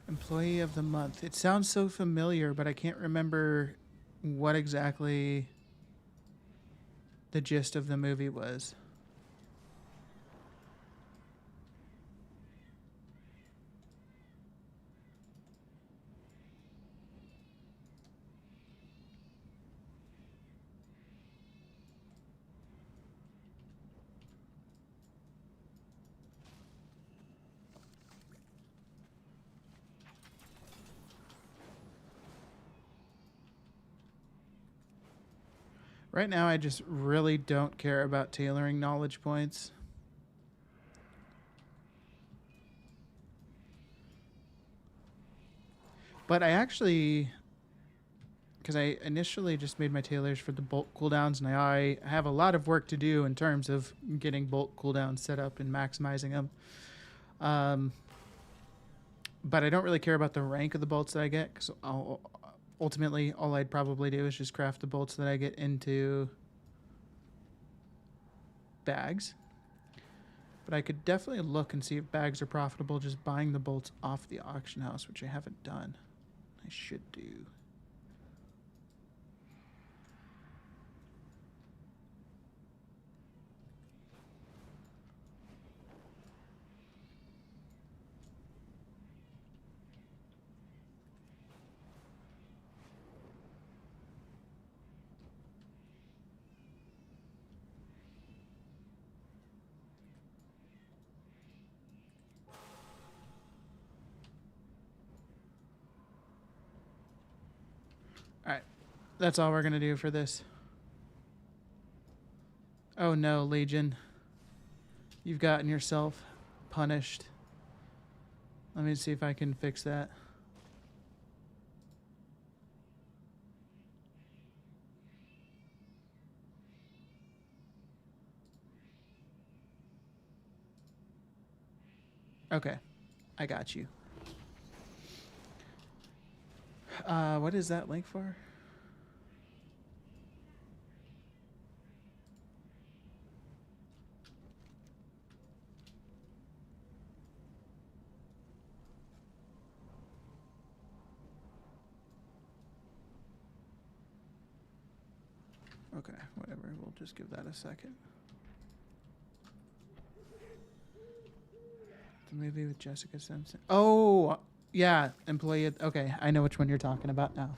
Employee of the month. It sounds so familiar, but I can't remember what exactly the gist of the movie was. Right now, I just really don't care about tailoring knowledge points. But I actually, because I initially just made my tailors for the bolt cooldowns, and I have a lot of work to do in terms of getting bolt cooldowns set up and maximizing them. But I don't really care about the rank of the bolts that I get, because ultimately all I'd probably do is just craft the bolts that I get into bags. But I could definitely look and see if bags are profitable just buying the bolts off the auction house, which I haven't done. I should do. Alright, that's all we're going to do for this. Oh no, Legion. You've gotten yourself punished. Let me see if I can fix that. Okay, I got you. What is that link for? Okay, whatever. We'll just give that a second. The movie with Jessica Simpson. Oh, yeah. Employee. Okay, I know which one you're talking about now.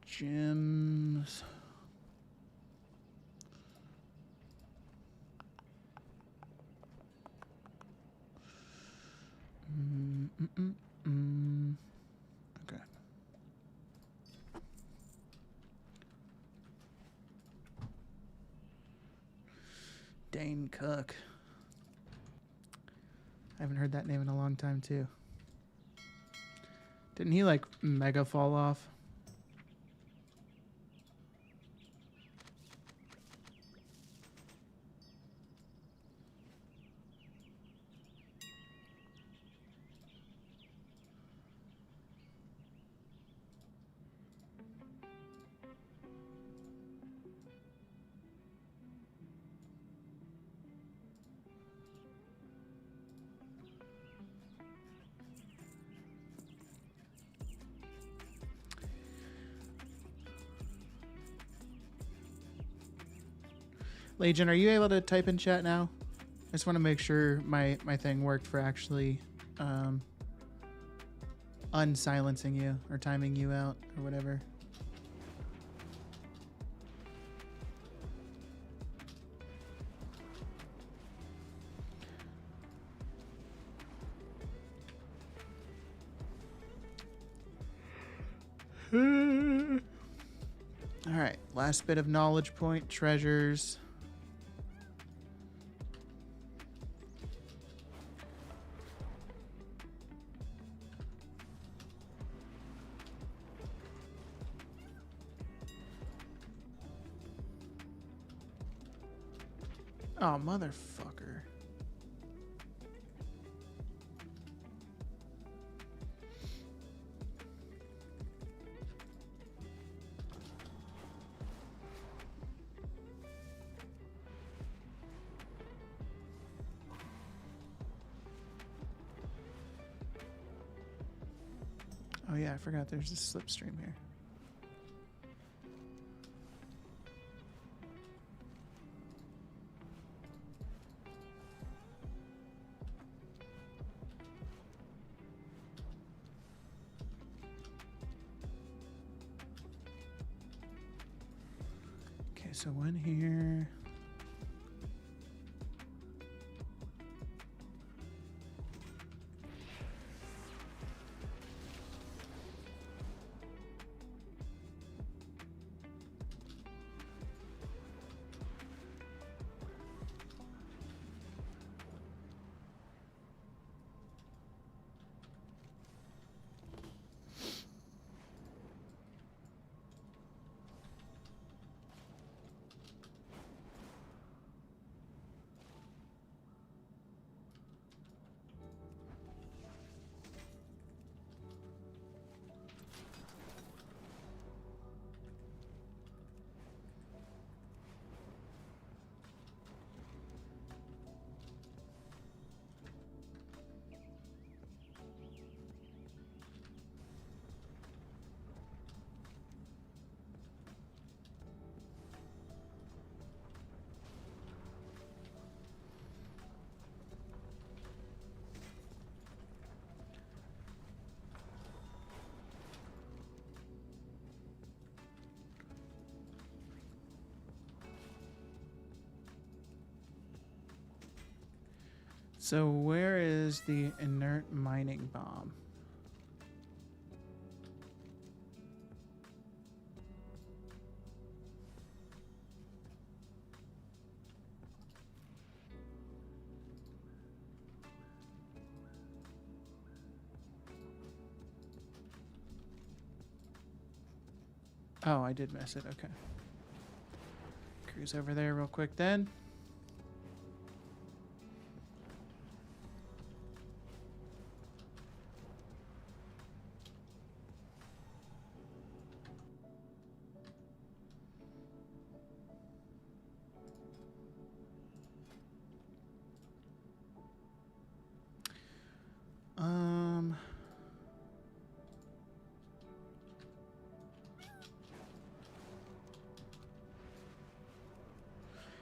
Gyms. Okay. Dane Cook. I haven't heard that name in a long time, too. Didn't he, like, mega fall off? Legion, are you able to type in chat now? I just want to make sure my thing worked for actually unsilencing you or timing you out or whatever. All right, last bit of knowledge point, treasures. Oh, motherfucker. Oh yeah, I forgot there's a slipstream here. Okay, so one here. So where is the inert mining bomb? Oh, I did miss it. Okay. Cruise over there real quick then.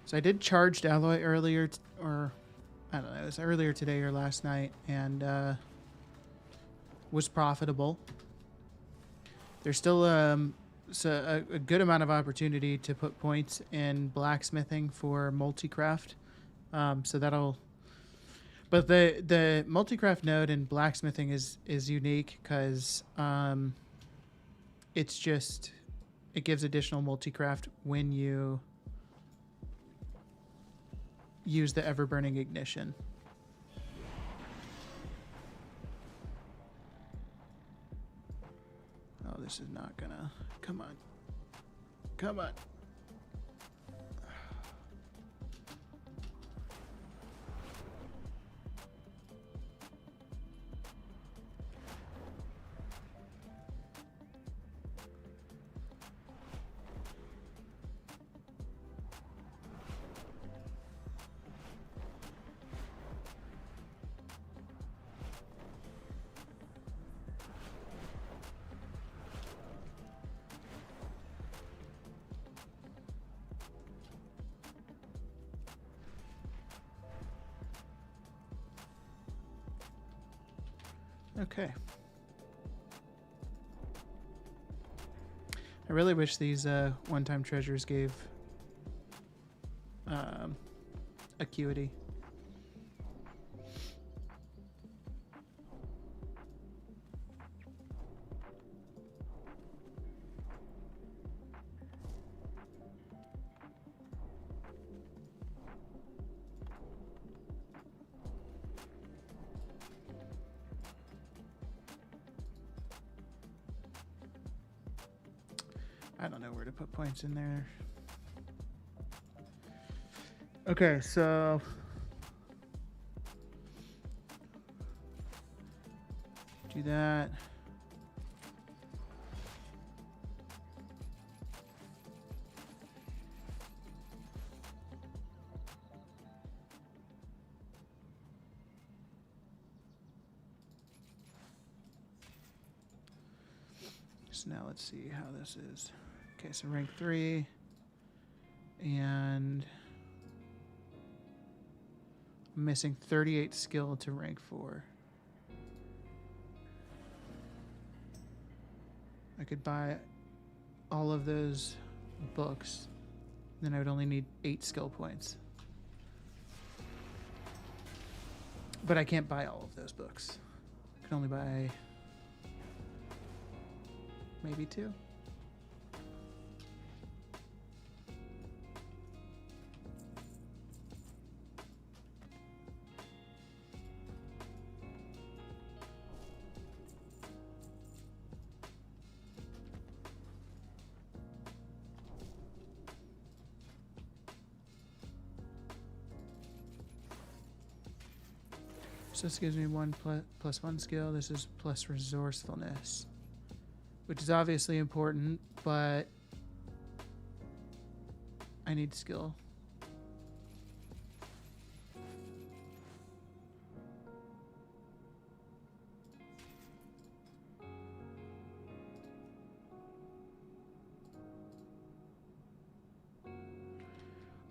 So I did charged alloy earlier, or I don't know, it was earlier today or last night, and was profitable. There's still so a good amount of opportunity to put points in blacksmithing for multicraft. So that'll. But the multicraft node in blacksmithing is unique because it's just it gives additional multicraft when you use the ever burning ignition. Oh, this is not gonna. Come on. Come on. Okay. I really wish these one-time treasures gave acuity. I don't know where to put points in there. Okay, so do that. So now let's see how this is. Okay, so rank 3, and I'm missing 38 skill to rank 4. I could buy all of those books, then I would only need 8 skill points. But I can't buy all of those books. I can only buy maybe 2. So this gives me 1 plus 1 skill. This is plus resourcefulness, which is obviously important, but I need skill.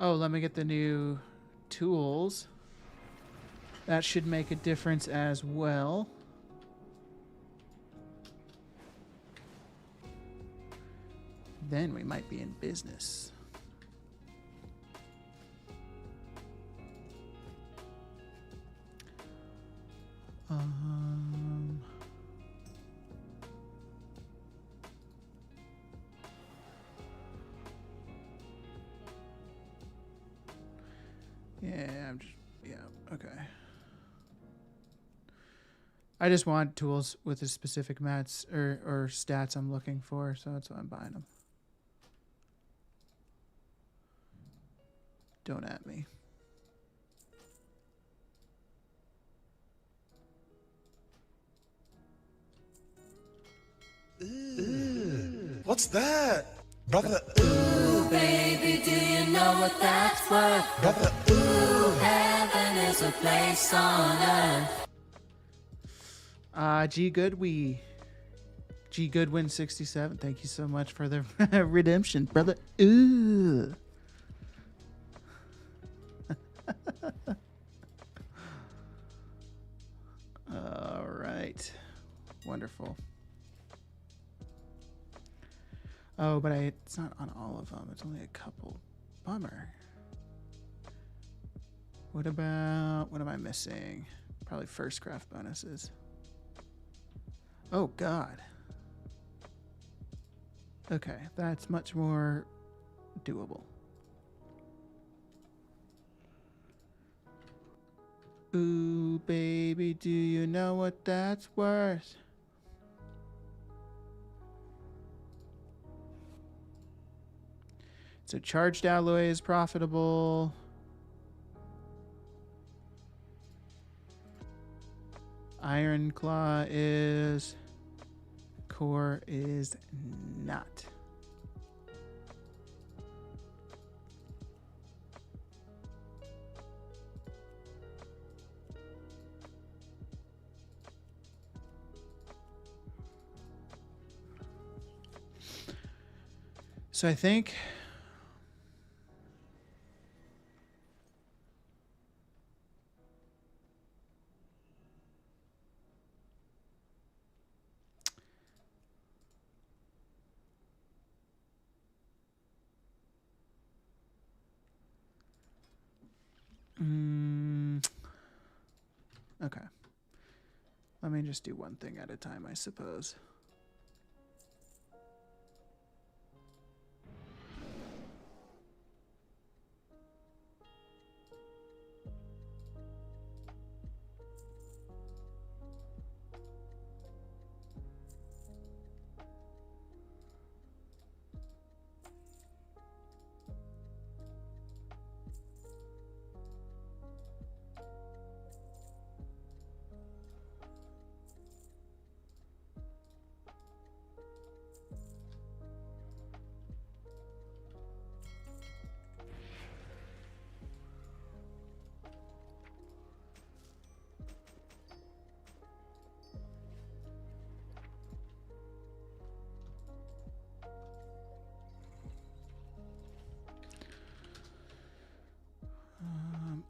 Oh, let me get the new tools. That should make a difference as well. Then we might be in business. Um, yeah, okay. I just want tools with the specific mats or stats I'm looking for, so that's why I'm buying them. Don't at me. What's that? Brother, Ooh, baby, do you know what that's worth? brother, Ooh, heaven is a place on earth. G Goodwin 67. Thank you so much for the redemption, brother. Ooh. All right. Wonderful. Oh, but it's not on all of them. It's only a couple. Bummer. What am I missing? Probably first craft bonuses. Oh, God. Okay, that's much more doable. Ooh, baby, do you know what that's worth? So charged alloy is profitable. Iron claw is. Core is not. So I think okay. Let me just do one thing at a time, I suppose.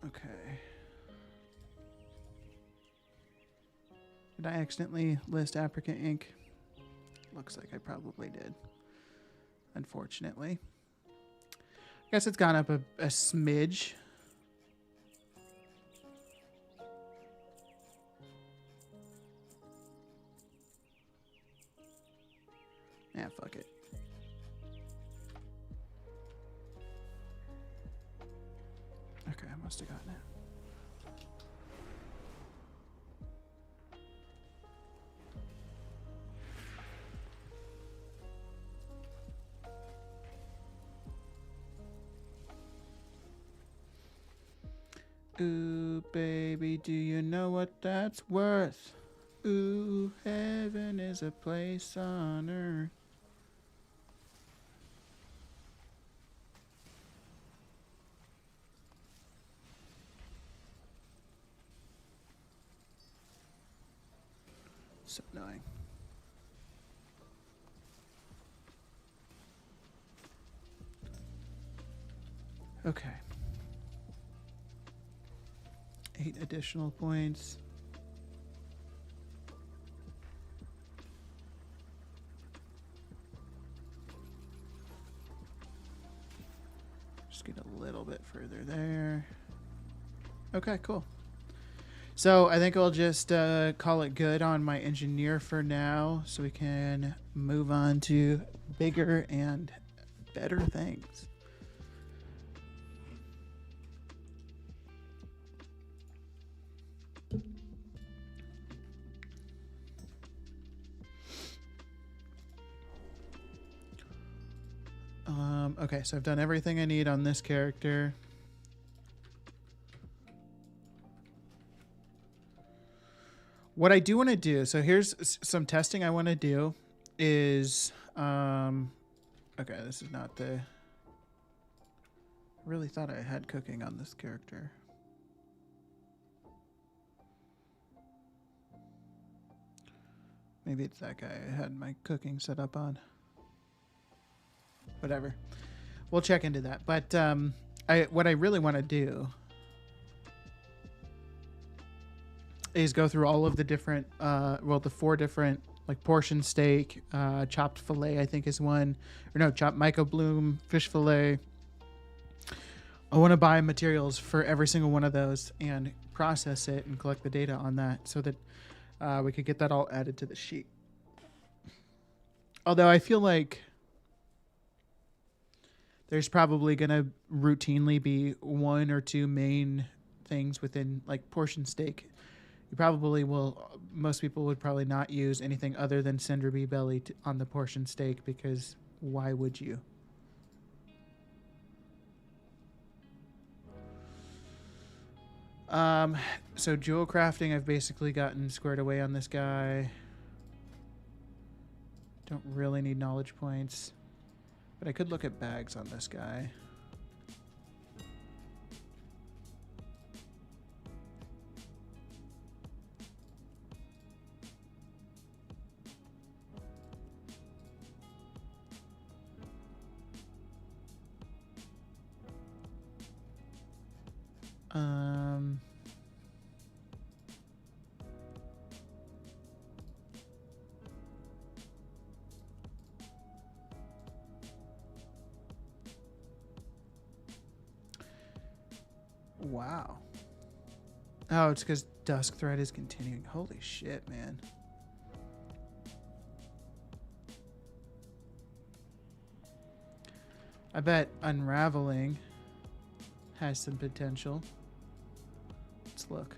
Okay. Did I accidentally list Africa Inc? Looks like I probably did. Unfortunately. I guess it's gone up a smidge. Yeah, fuck it. Okay, I must have gotten it. Ooh, baby, do you know what that's worth? Ooh, heaven is a place on earth. So annoying. Okay. 8 additional points. Just get a little bit further there. Okay, cool. So I think I'll just call it good on my engineer for now, so we can move on to bigger and better things. Okay, so I've done everything I need on this character. What I do want to do, so here's some testing I want to do is, okay, this is not the, really thought I had cooking on this character. Maybe it's that guy I had my cooking set up on. Whatever. We'll check into that. But what I really want to do is go through all of the different, the 4 different, like portion steak, chopped fillet, I think is one, or no, chopped Michael Bloom fish fillet. I want to buy materials for every single one of those and process it and collect the data on that so that we could get that all added to the sheet. Although I feel like there's probably going to routinely be 1 or 2 main things within, like, portion steak. You probably will, most people would probably not use anything other than cinder bee belly on the portion steak, because why would you? So jewel crafting, I've basically gotten squared away on this guy. Don't really need knowledge points, but I could look at bags on this guy. Wow. Oh, it's because Dusk Thread is continuing. Holy shit, man. I bet Unraveling has some potential. Let's look.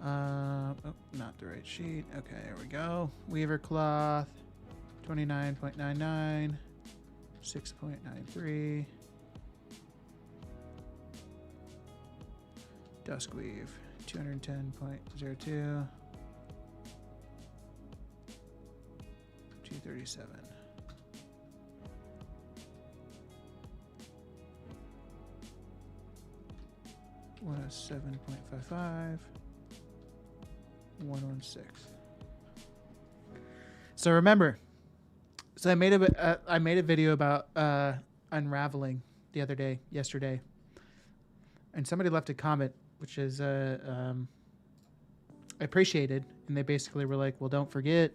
Oh, not the right sheet. Okay, here we go. Weaver cloth, 29.99, 6.93. Dusk weave, 210.02, 237. One 7.55, 116. So remember, so I made a video about unraveling the other day, yesterday, and somebody left a comment, which is I appreciated, and they basically were like, "Well, don't forget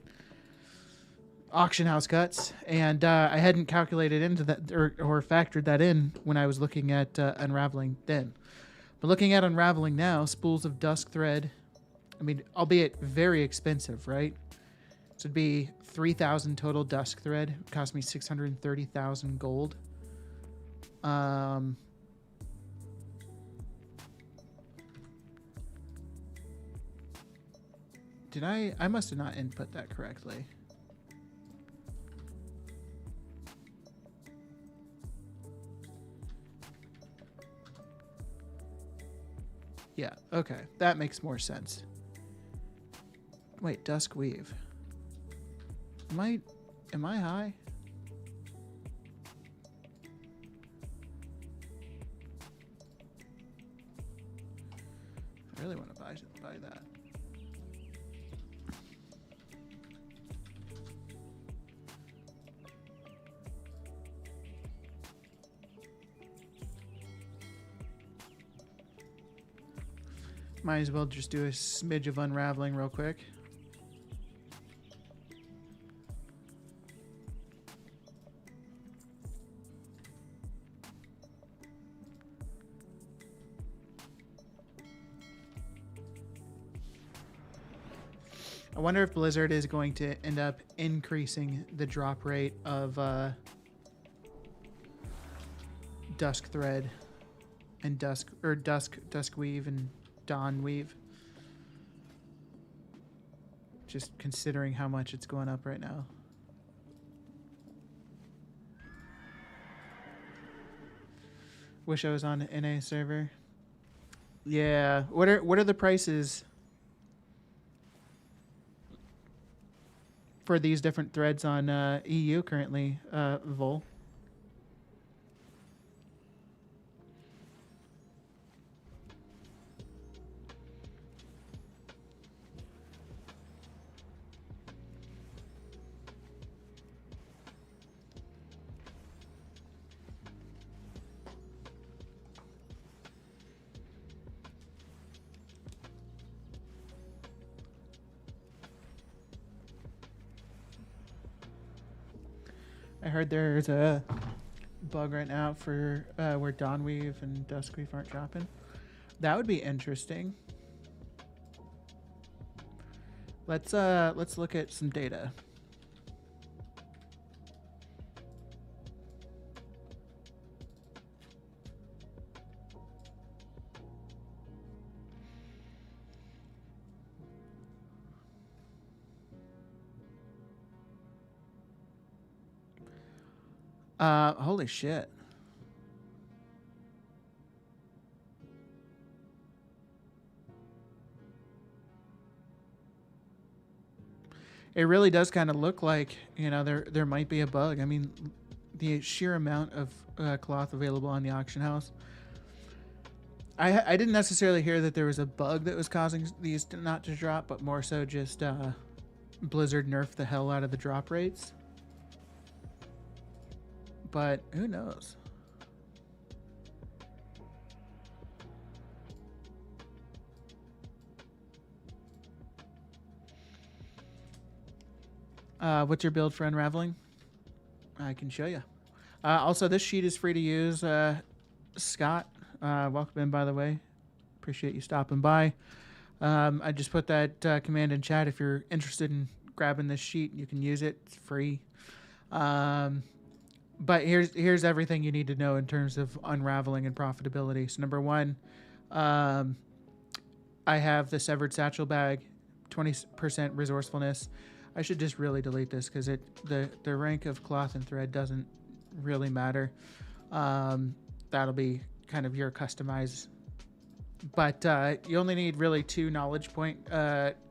auction house cuts," and I hadn't calculated into that or factored that in when I was looking at unraveling then. But looking at unraveling now, spools of dusk thread, I mean, albeit very expensive, right? So it'd be 3,000 total dusk thread. It would cost me 630,000 gold. Did I must have not input that correctly. Yeah, okay. That makes more sense. Wait, Dusk Weave. Am I high? I really want to buy that. Might as well just do a smidge of unraveling real quick. I wonder if Blizzard is going to end up increasing the drop rate of Dusk Thread and Dusk Weave and Dawn Weave. Just considering how much it's going up right now. Wish I was on an NA server. Yeah. What are the prices for these different threads on EU currently, Vol? I heard there's a bug right now for where Dawnweave and Duskweave aren't dropping. That would be interesting. Let's look at some data. Holy shit. It really does kind of look like, you know, there might be a bug. I mean, the sheer amount of cloth available on the auction house. I didn't necessarily hear that there was a bug that was causing these not to drop, but more so just Blizzard nerfed the hell out of the drop rates. But who knows? What's your build for unraveling? I can show you. Also, this sheet is free to use. Scott, welcome in, by the way. Appreciate you stopping by. I just put that command in chat. If you're interested in grabbing this sheet, you can use it. It's free. But here's everything you need to know in terms of unraveling and profitability. So number one, I have the severed satchel bag, 20% resourcefulness. I should just really delete this because the rank of cloth and thread doesn't really matter. That'll be kind of your customized. But you only need really 2 knowledge point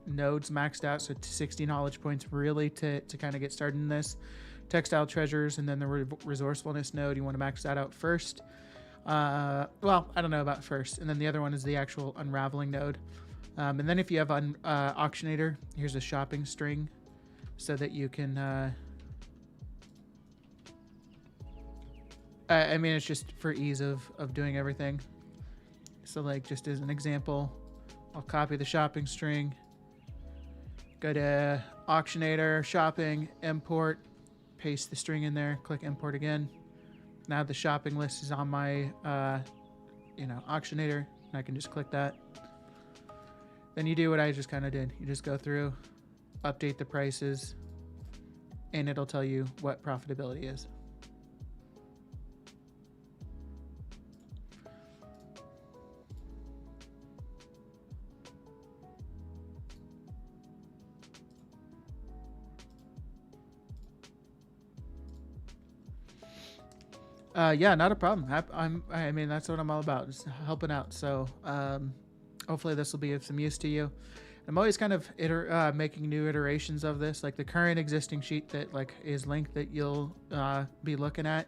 nodes maxed out, so 60 knowledge points really to kind of get started in this. Textile treasures, and then the resourcefulness node, you want to max that out first. Well, I don't know about first. And then the other one is the actual unraveling node. And then if you have an auctionator, here's a shopping string so that you can... I mean, it's just for ease of doing everything. So like just as an example, I'll copy the shopping string, go to auctionator, shopping, import, paste the string in there, click import again. Now the shopping list is on my, auctionator, and I can just click that. Then you do what I just kind of did. You just go through, update the prices, and it'll tell you what profitability is. Yeah, not a problem. I mean, that's what I'm all about, just helping out. So hopefully this will be of some use to you. I'm always kind of making new iterations of this. Like the current existing sheet that like is linked that you'll be looking at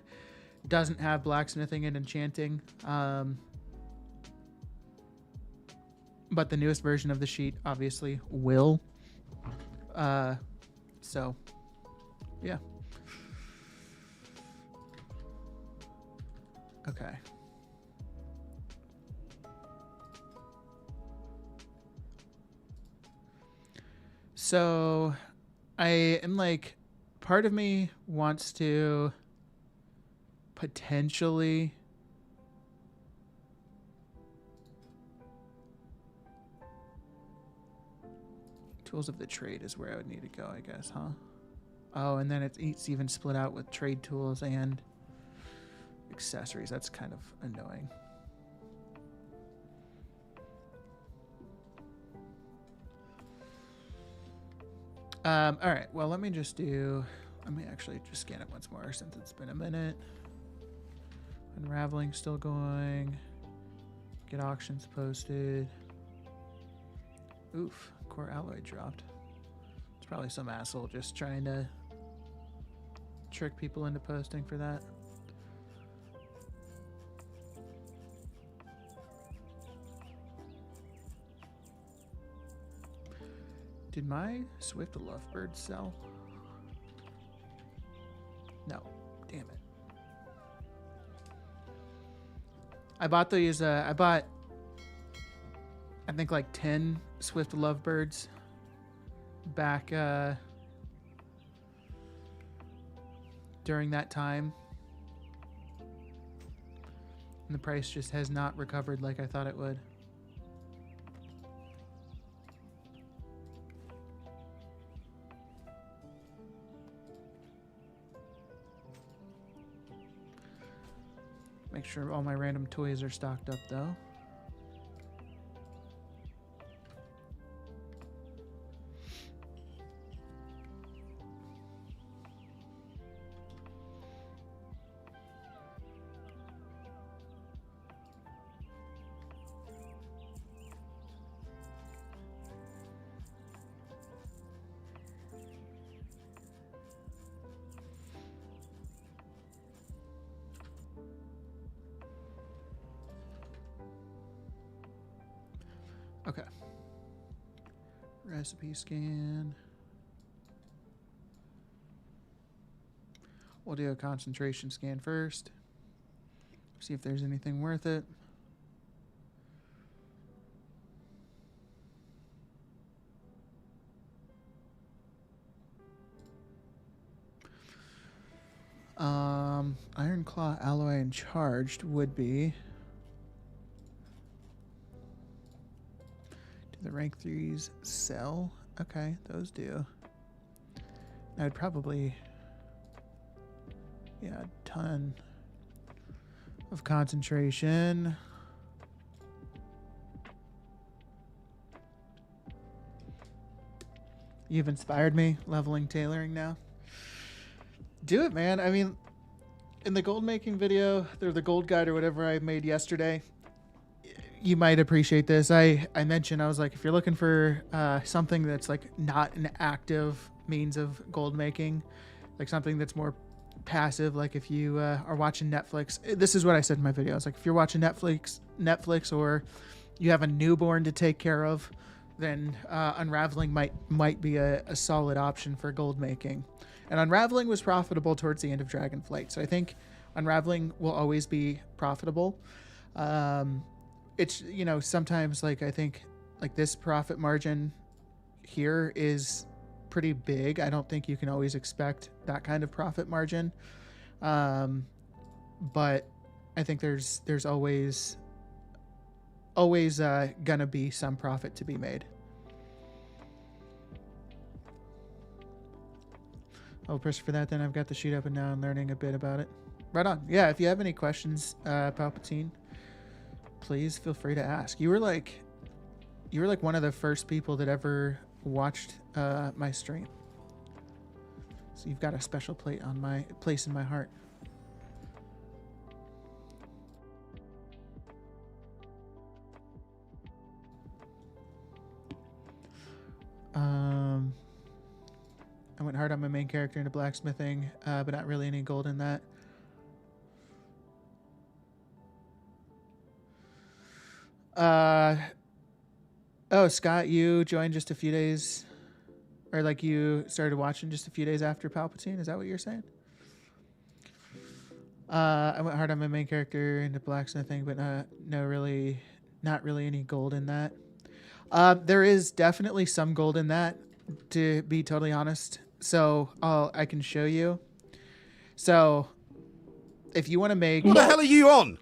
doesn't have blacksmithing and enchanting. But the newest version of the sheet obviously will. So, yeah. Okay. So I am like, part of me wants to potentially Tools of the trade is where I would need to go, I guess, huh? Oh, and then it's even split out with trade tools and accessories. That's kind of annoying. All right, well, let me actually just scan it once more since it's been a minute. Unraveling still going. Get auctions posted. Oof, core alloy dropped. It's probably some asshole just trying to trick people into posting for that. Did my Swift Lovebird sell? No. Damn it. I bought these, I think like 10 Swift Lovebirds back during that time. And the price just has not recovered like I thought it would. Make sure all my random toys are stocked up though. Okay. Recipe scan. We'll do a concentration scan first. See if there's anything worth it. Iron Claw Alloy and Charged would be. Do the rank 3s sell? Okay, those do. I'd probably, yeah, a ton of concentration. You've inspired me, leveling tailoring now. Do it, man. I mean, in the gold making video, or the gold guide or whatever I made yesterday, you might appreciate this. I mentioned, I was like, if you're looking for something that's like not an active means of gold making, like something that's more passive, like if you are watching Netflix, this is what I said in my video. I was like, if you're watching Netflix or you have a newborn to take care of, then unraveling might be a solid option for gold making. And unraveling was profitable towards the end of Dragonflight, so I think unraveling will always be profitable. It's, you know, sometimes like I think like this profit margin here is pretty big. I don't think you can always expect that kind of profit margin, but I think there's always gonna be some profit to be made. I'll push for that then. I've got the sheet up and now I'm learning a bit about it. Right on. Yeah, if you have any questions, Palpatine, please feel free to ask. You were like one of the first people that ever watched my stream. So you've got a special place in my heart. I went hard on my main character into blacksmithing, but not really any gold in that. Oh, Scott, you joined just a few days, or like you started watching just a few days after Palpatine. Is that what you're saying? I went hard on my main character into blacksmithing, but not really any gold in that. There is definitely some gold in that, to be totally honest. So I can show you. So if you want to make... What the hell are you on?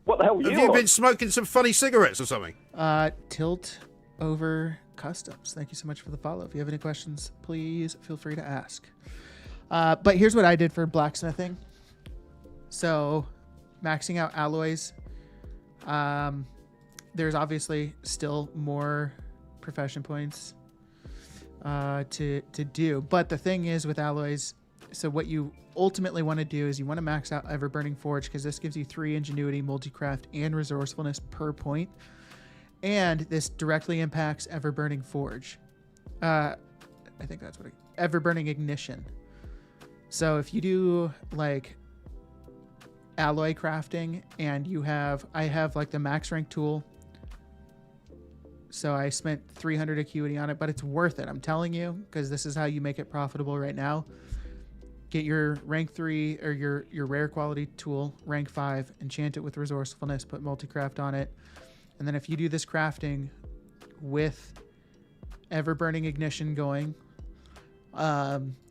What the hell are you Have you on? been smoking some funny cigarettes or something? Tilt over Customs. Thank you so much for the follow. If you have any questions, please feel free to ask. But here's what I did for blacksmithing. So maxing out alloys. There's obviously still more profession points to do. But the thing is with alloys, so what you ultimately want to do is you want to max out Ever-Burning Forge, because this gives you 3 ingenuity, multi-craft, and resourcefulness per point. And this directly impacts Ever-Burning Forge. I think that's what Ever-Burning Ignition. So if you do like alloy crafting and I have like the max rank tool. So I spent 300 acuity on it, but it's worth it. I'm telling you, because this is how you make it profitable right now. Get your rank 3 or your rare quality tool, rank 5, enchant it with resourcefulness, put multi-craft on it. And then if you do this crafting with Ever-Burning Ignition going,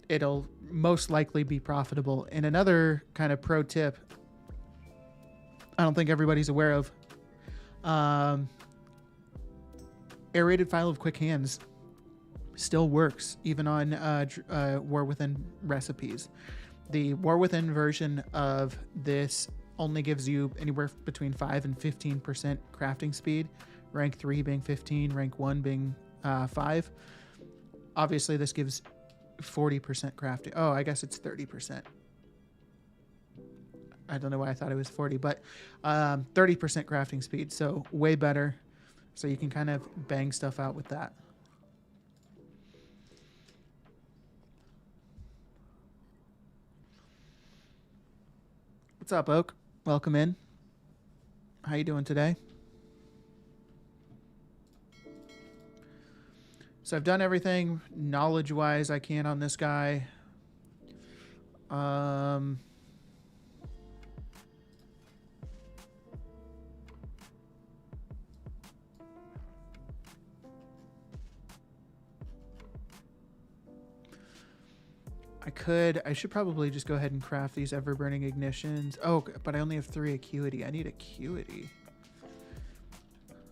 it'll most likely be profitable. And another kind of pro tip, I don't think everybody's aware of, aerated file of quick hands still works even on War Within recipes. The War Within version of this only gives you anywhere between 5 and 15% crafting speed, rank 3 being 15, rank 1 being 5. Obviously this gives 40% crafting. Oh, I guess it's 30%. I don't know why I thought it was 40, but 30% crafting speed, so way better. So you can kind of bang stuff out with that. What's up, Oak? Welcome in. How you doing today? So I've done everything knowledge-wise I can on this guy. I should probably just go ahead and craft these Ever-Burning Ignitions. Oh, but I only have 3 acuity. I need acuity.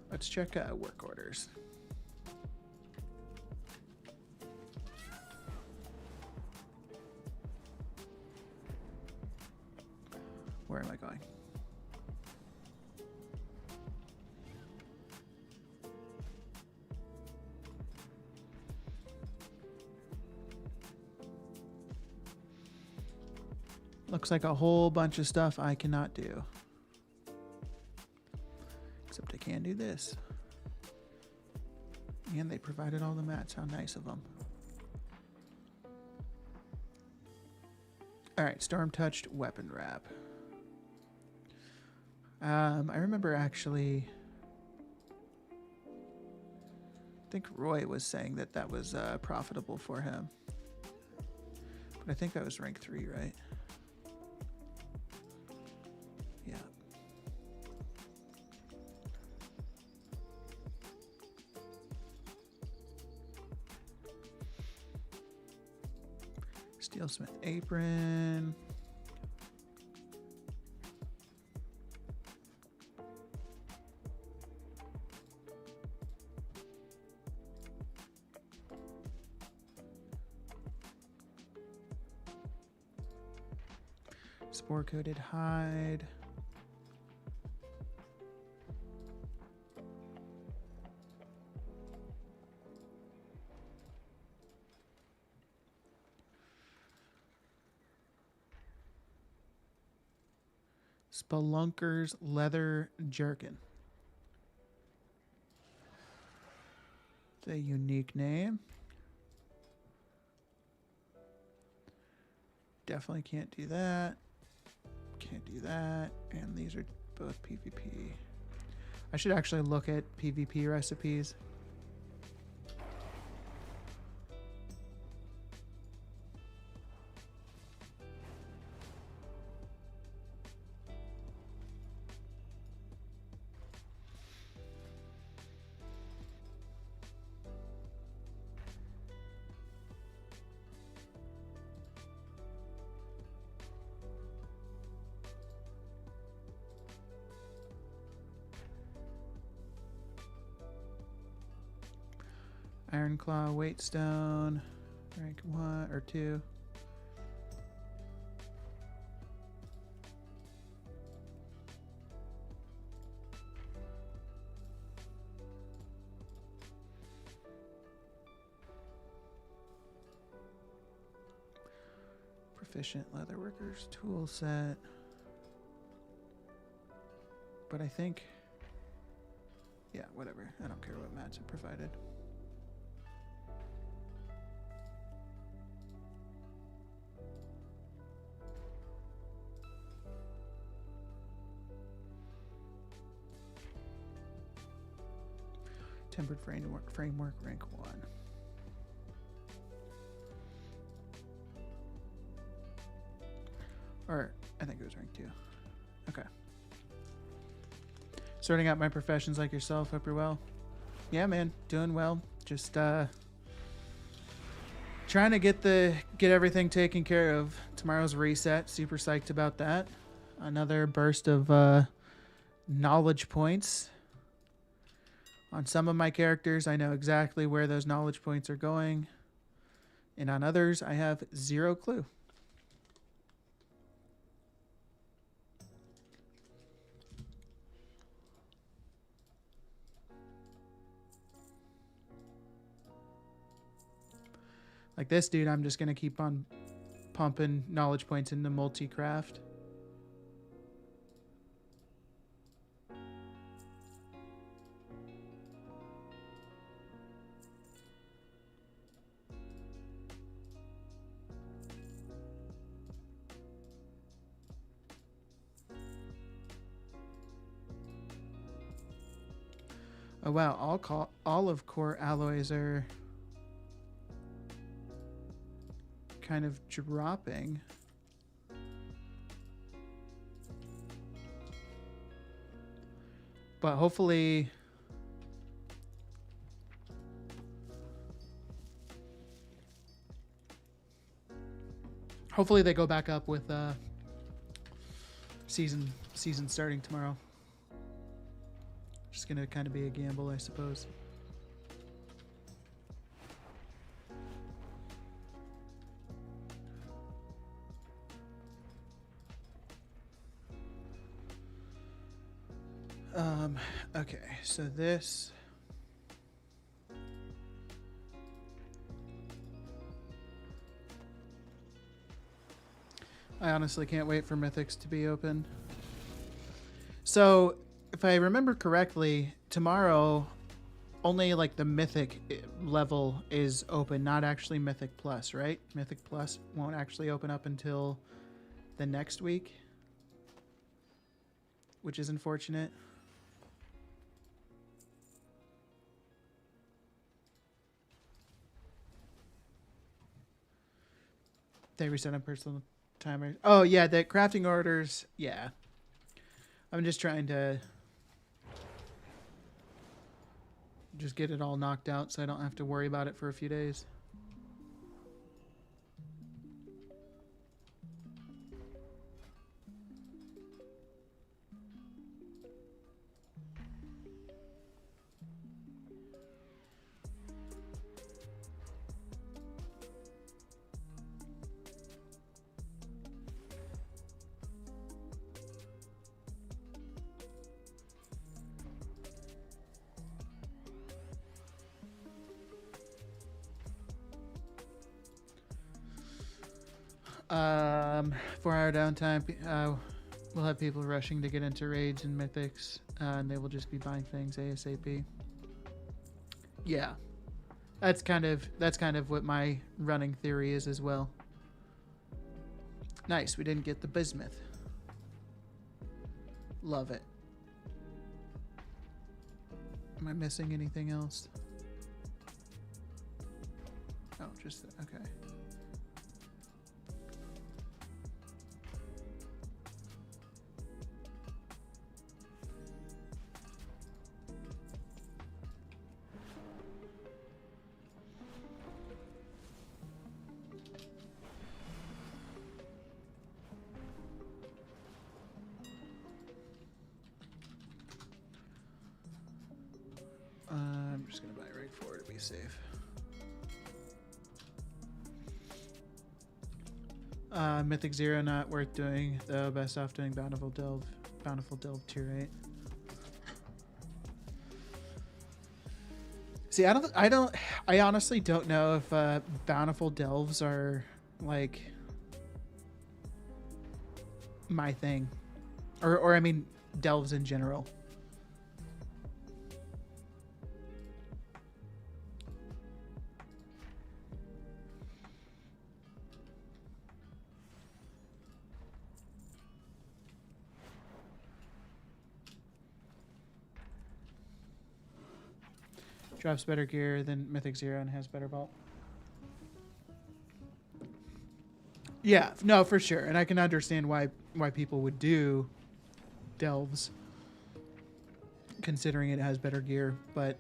Let's check work orders. Where am I going? Looks like a whole bunch of stuff I cannot do. Except I can do this. And they provided all the mats. How nice of them. Alright, Storm-Touched Weapon Wrap. I remember actually... I think Roy was saying that that was profitable for him. But I think that was rank 3, right? Yeah. Steelsmith apron. Spore-coated hide. Spelunker's leather jerkin. It's a unique name. Definitely can't do that. Can't do that. And these are both PvP. I should actually look at PvP recipes. Iron Claw, Weight Stone, rank 1 or 2. Proficient Leatherworkers tool set. But I think, yeah, whatever. I don't care what mats are provided. Tempered framework rank 1. Or I think it was rank 2. Okay. Sorting out my professions like yourself. Hope you're well. Yeah, man, doing well. Just trying to get everything taken care of. Tomorrow's reset. Super psyched about that. Another burst of knowledge points. On some of my characters, I know exactly where those knowledge points are going. And on others, I have zero clue. Like this dude, I'm just going to keep on pumping knowledge points into multi-craft. Oh wow, all of core alloys are kind of dropping. But hopefully they go back up with season starting tomorrow. Just gonna kind of be a gamble, I suppose. Okay, so this. I honestly can't wait for Mythics to be open. So, if I remember correctly, tomorrow only like the Mythic level is open, not actually Mythic Plus, right? Mythic Plus won't actually open up until the next week, which is unfortunate. They reset on personal timers. Oh, yeah, the crafting orders. Yeah. I'm just trying to just get it all knocked out so I don't have to worry about it for a few days. Um, 4-hour downtime. We'll have people rushing to get into raids and mythics, and they will just be buying things ASAP. Yeah, that's kind of what my running theory is as well. Nice, we didn't get the bismuth. Love it. Am I missing anything else? Oh, just okay. I'm just gonna buy right 4 to be be safe. Mythic Zero not worth doing though. Best off doing Bountiful Delve. Bountiful Delve tier 8. See, I honestly don't know if Bountiful Delves are like my thing, or I mean, delves in general. Drops better gear than Mythic Zero and has better vault. Yeah, no, for sure. And I can understand why people would do delves, considering it has better gear, but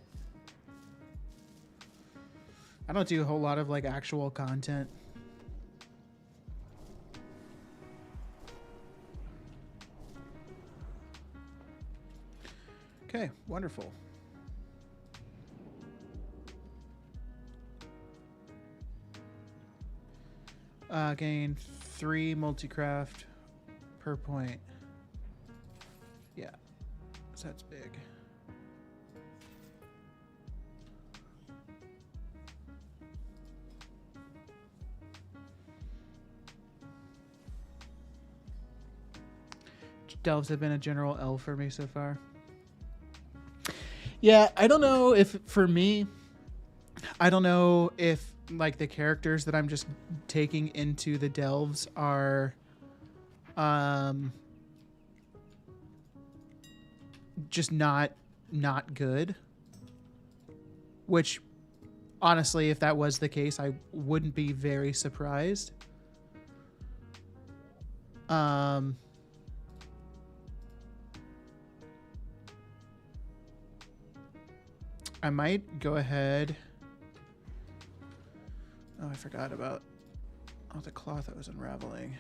I don't do a whole lot of like actual content. Okay, wonderful. Gain 3 multi-craft per point. Yeah, so that's big. Delves have been a general L for me so far. Yeah, I don't know if for me, I don't know if like the characters that I'm just taking into the delves are just not good, which honestly, if that was the case, I wouldn't be very surprised. I might go ahead. Oh, I forgot about the cloth I was unraveling.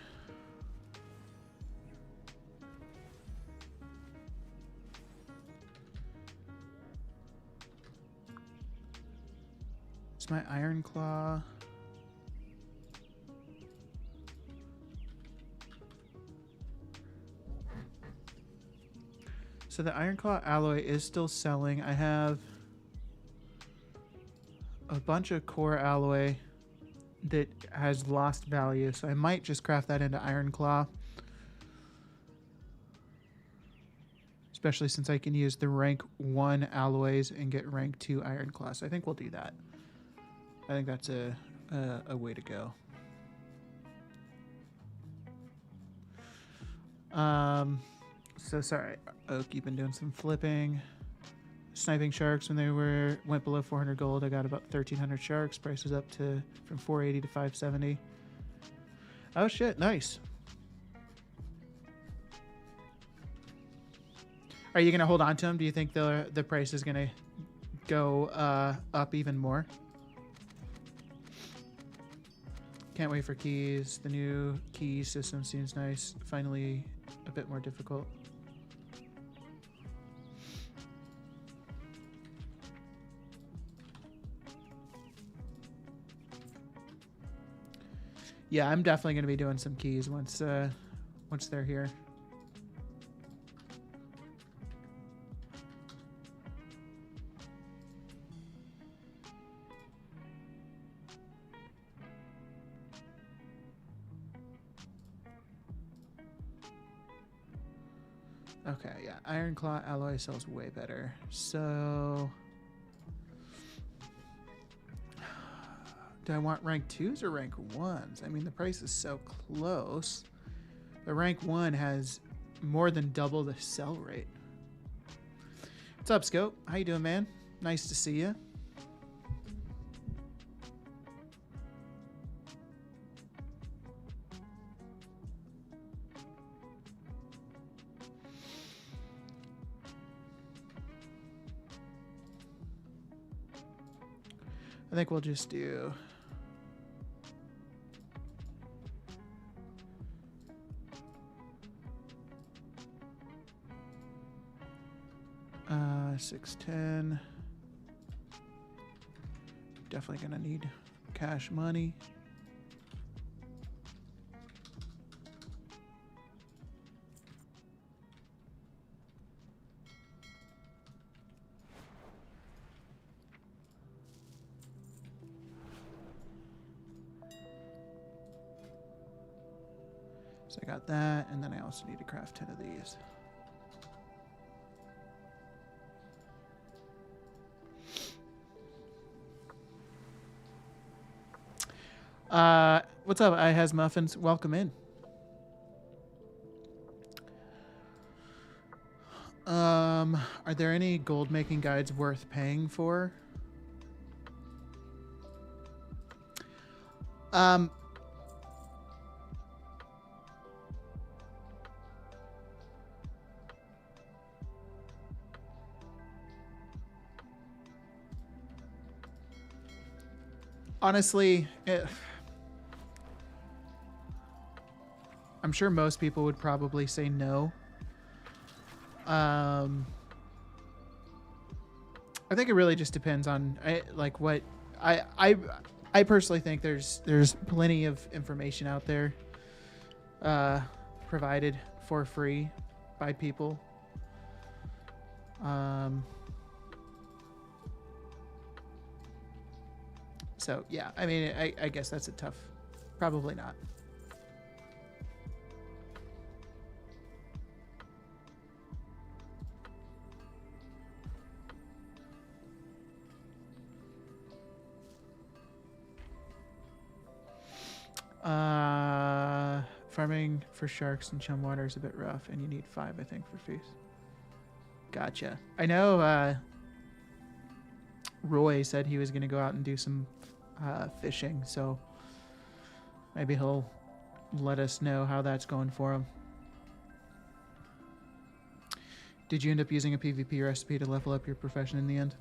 It's my Iron Claw. So the Iron Claw alloy is still selling. I have a bunch of core alloy that has lost value, so I might just craft that into Iron Claw. Especially since I can use the rank 1 alloys and get rank 2 Iron Claw. So I think we'll do that. I think that's a way to go. So sorry, Oak, you've been doing some flipping. Sniping sharks when they went below 400 gold. I got about 1,300 sharks. Price is up to from 480 to 570. Oh shit, nice. Are you gonna hold on to them? Do you think the price is gonna go up even more? Can't wait for keys. The new key system seems nice. Finally, a bit more difficult. Yeah, I'm definitely going to be doing some keys once they're here. Okay, yeah, Iron Claw alloy sells way better. So do I want rank 2s or rank 1s? I mean, the price is so close. The rank 1 has more than double the sell rate. What's up, Scope? How you doing, man? Nice to see you. I think we'll just do $610. definitely gonna need cash money. So I got that, and then I also need to craft 10 of these. What's up? I has muffins. Welcome in. Are there any gold making guides worth paying for? Honestly, I'm sure most people would probably say no. I think it really just depends on what I personally think there's plenty of information out there provided for free by people. So yeah, I mean, I guess that's a tough, probably not. Farming for sharks in chum water is a bit rough, and you need 5, I think, for feast. Gotcha. I know Roy said he was going to go out and do some fishing, so maybe he'll let us know how that's going for him. Did you end up using a PvP recipe to level up your profession in the end?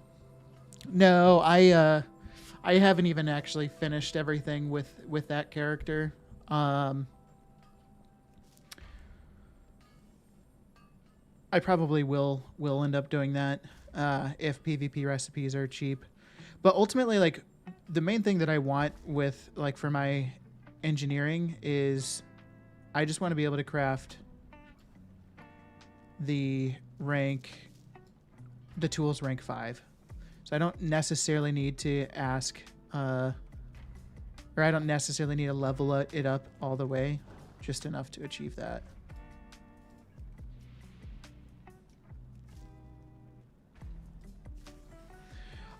No, I haven't even actually finished everything with that character. I probably will end up doing that if PvP recipes are cheap. But ultimately, like, the main thing that I want with, like, for my engineering is I just want to be able to craft the tools rank 5. So I don't necessarily need to ask, or I don't necessarily need to level it up all the way, just enough to achieve that.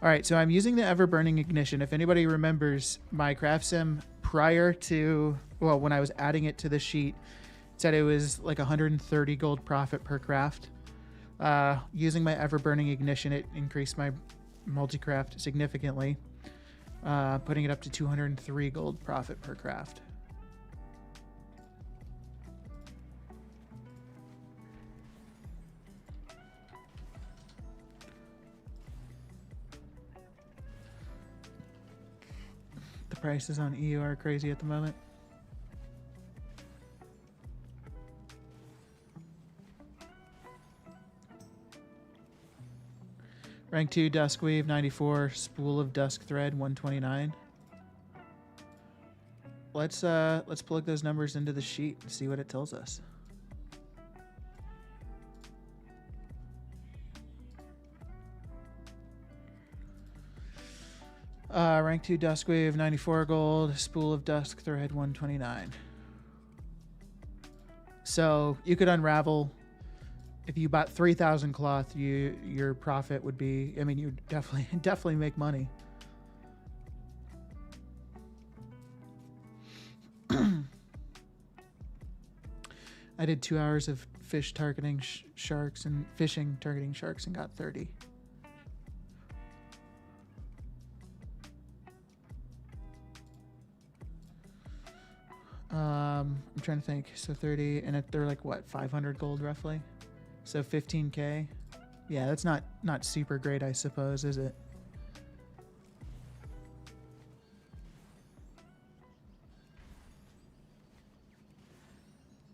All right, so I'm using the ever-burning ignition. If anybody remembers my craft sim prior to, well, when I was adding it to the sheet, it said it was like 130 gold profit per craft. Using my ever-burning ignition, it increased my multi-craft significantly, putting it up to 203 gold profit per craft. The prices on EU are crazy at the moment. Rank 2 Dusk Weave 94, Spool of Dusk Thread 129. Let's plug those numbers into the sheet and see what it tells us. Rank 2 Dusk Weave 94 gold, Spool of Dusk Thread 129. So you could unravel. If you bought 3,000 cloth, your profit would be, I mean, you definitely make money. I did 2 hours of fish targeting sharks and fishing targeting sharks and got 30. I'm trying to think. So 30, and they're like what, 500 gold roughly? So 15k. Yeah, that's not super great, I suppose, is it?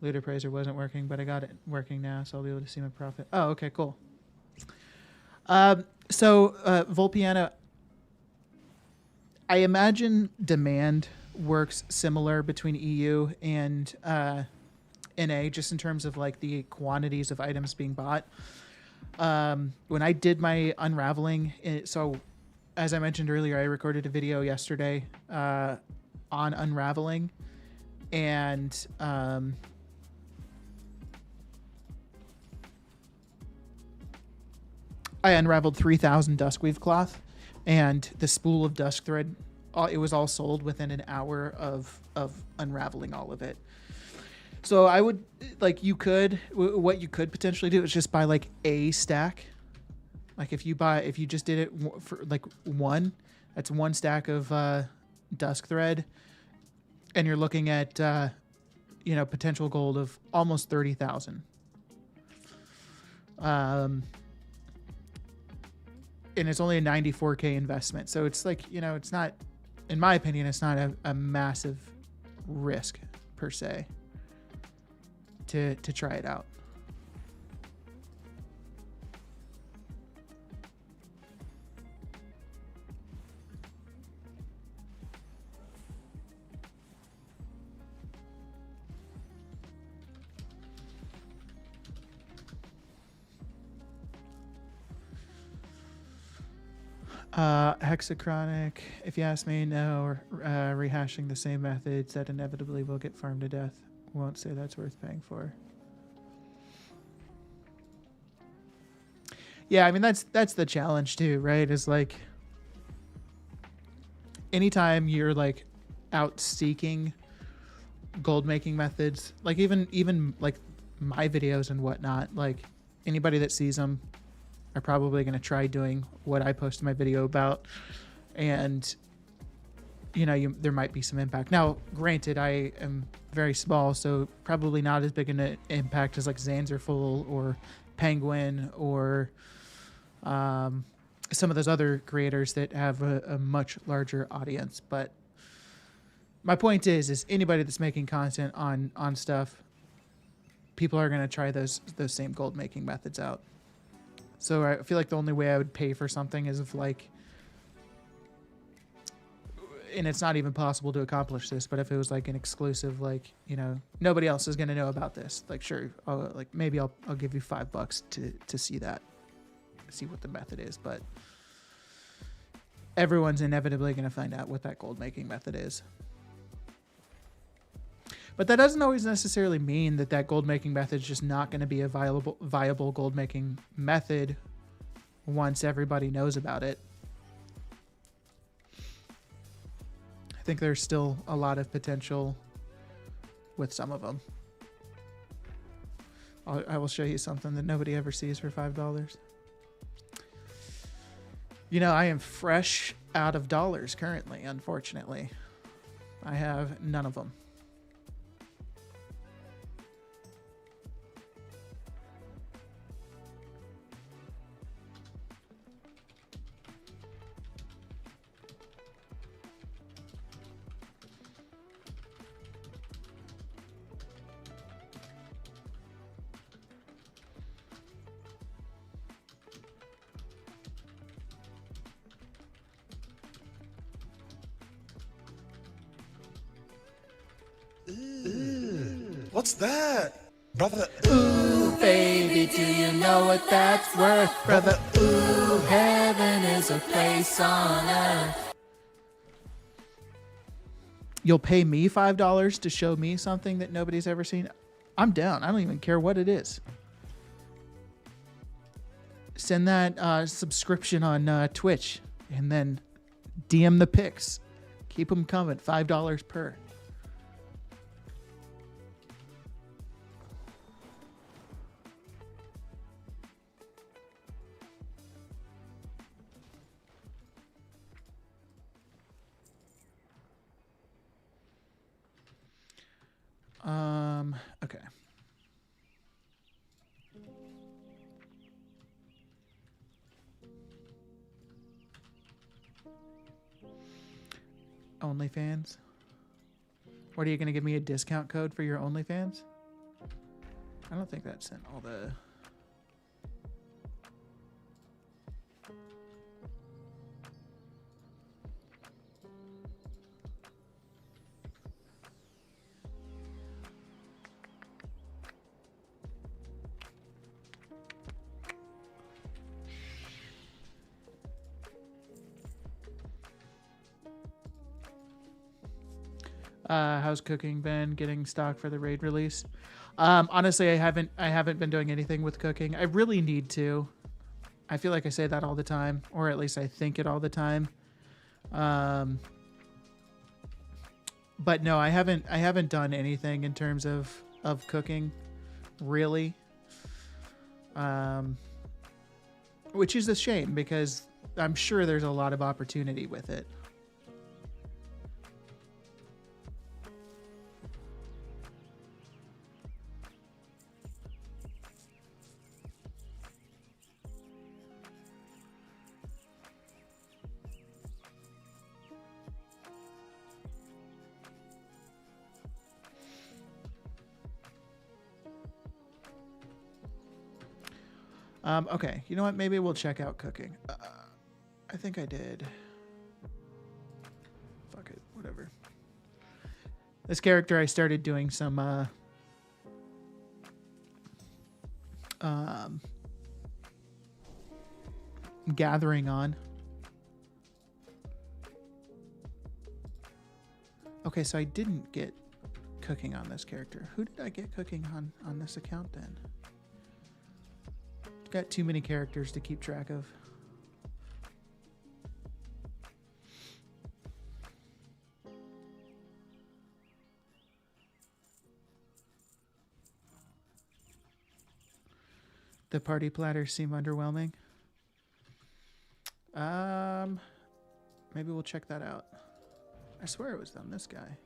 Loot appraiser wasn't working, but I got it working now, so I'll be able to see my profit. Oh, okay, cool. Volpiano, I imagine demand works similar between EU and NA, just in terms of like the quantities of items being bought. When I did my unraveling, so as I mentioned earlier, I recorded a video yesterday on unraveling, and I unraveled 3,000 duskweave cloth, and the spool of dusk thread. It was all sold within an hour of unraveling all of it. So I would like what you could potentially do is just buy like a stack. Like if you just did it for like one, that's one stack of dusk thread, and you're looking at potential gold of almost 30,000. And it's only a 94K investment, so it's like it's not, in my opinion, it's not a massive risk per se to try it out. Hexachronic, if you ask me, no. Rehashing the same methods that inevitably will get farmed to death. Won't say that's worth paying for. Yeah, I mean that's the challenge too, right? Is like anytime you're like out seeking gold making methods, like even like my videos and whatnot, like anybody that sees them are probably going to try doing what I posted my video about, and there might be some impact. Now, granted, I am very small, so probably not as big an impact as like Zanzerful or Penguin or some of those other creators that have a much larger audience. But my point is anybody that's making content on stuff, people are going to try those same gold making methods out. So I feel like the only way I would pay for something is if like, and it's not even possible to accomplish this, but if it was like an exclusive, like, nobody else is going to know about this. Like, sure. Maybe I'll give you $5 to see that, see what the method is, but everyone's inevitably going to find out what that gold making method is. But that doesn't always necessarily mean that gold making method is just not going to be a viable gold making method once everybody knows about it. I think there's still a lot of potential with some of them. I will show you something that nobody ever sees for $5. I am fresh out of dollars currently, unfortunately. I have none of them. What's that? Brother. Ooh, baby, do you know what that's worth, brother? Ooh, heaven is a place on earth. You'll pay me $5 to show me something that nobody's ever seen? I'm down. I don't even care what it is. Send that subscription on Twitch and then DM the pics. Keep them coming. $5 per. Okay. OnlyFans? What, are you going to give me a discount code for your OnlyFans? I don't think that sent all the... How's cooking been? Getting stock for the raid release? Honestly, I haven't been doing anything with cooking. I really need to. I feel like I say that all the time, or at least I think it all the time. But no, I haven't done anything in terms of cooking, really. Which is a shame because I'm sure there's a lot of opportunity with it. Okay, you know what? Maybe we'll check out cooking. I think I did. Fuck it, whatever. This character I started doing some gathering on. Okay, so I didn't get cooking on this character. Who did I get cooking on this account then? Got too many characters to keep track of. The party platters seem underwhelming. Maybe we'll check that out. I swear it was on this guy.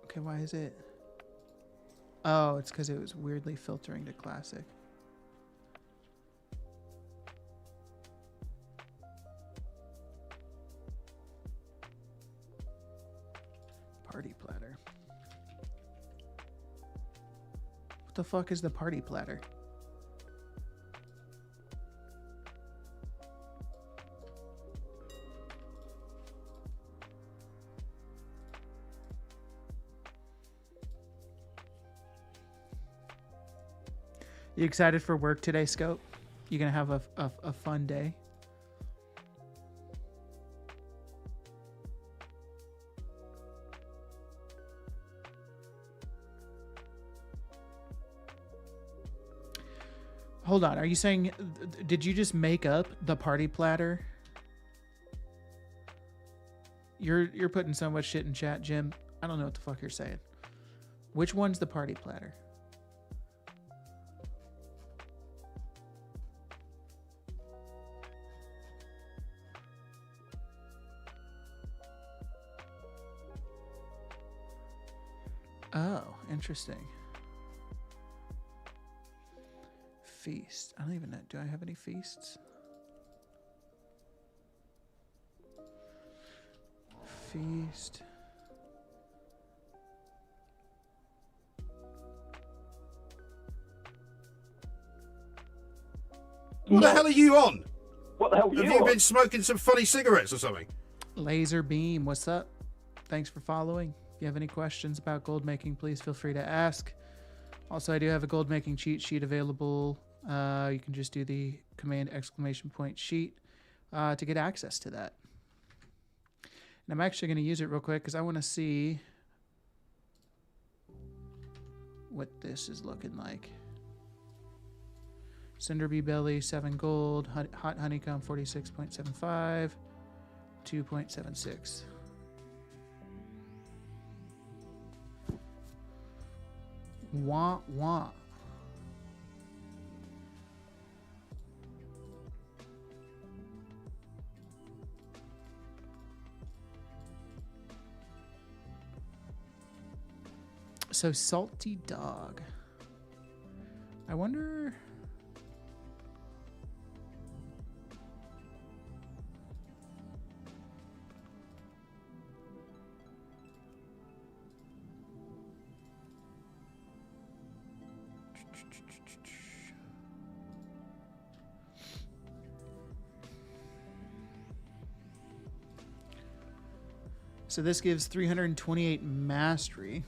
Okay, why is it? Oh, it's because it was weirdly filtering to classic. Party platter. What the fuck is the party platter? You excited for work today, Scope? You gonna have a fun day? Hold on, are you saying, did you just make up the party platter? You're putting so much shit in chat, Jim. I don't know what the fuck you're saying. Which one's the party platter? Oh, interesting. Feast. I don't even know. Do I have any feasts? Feast. What the hell are you on? What the hell are Have you you on? been smoking some funny cigarettes or something? Laser Beam, what's up? Thanks for following. If you have any questions about gold making, please feel free to ask. Also, I do have a gold making cheat sheet available. You can just do the command !sheet to get access to that. And I'm actually going to use it real quick because I want to see what this is looking like. Cinder Bee Belly, 7 gold. Hot Honeycomb, 46.75. 2.76. Wah, wah. So Salty Dog. I wonder... So this gives 328 mastery.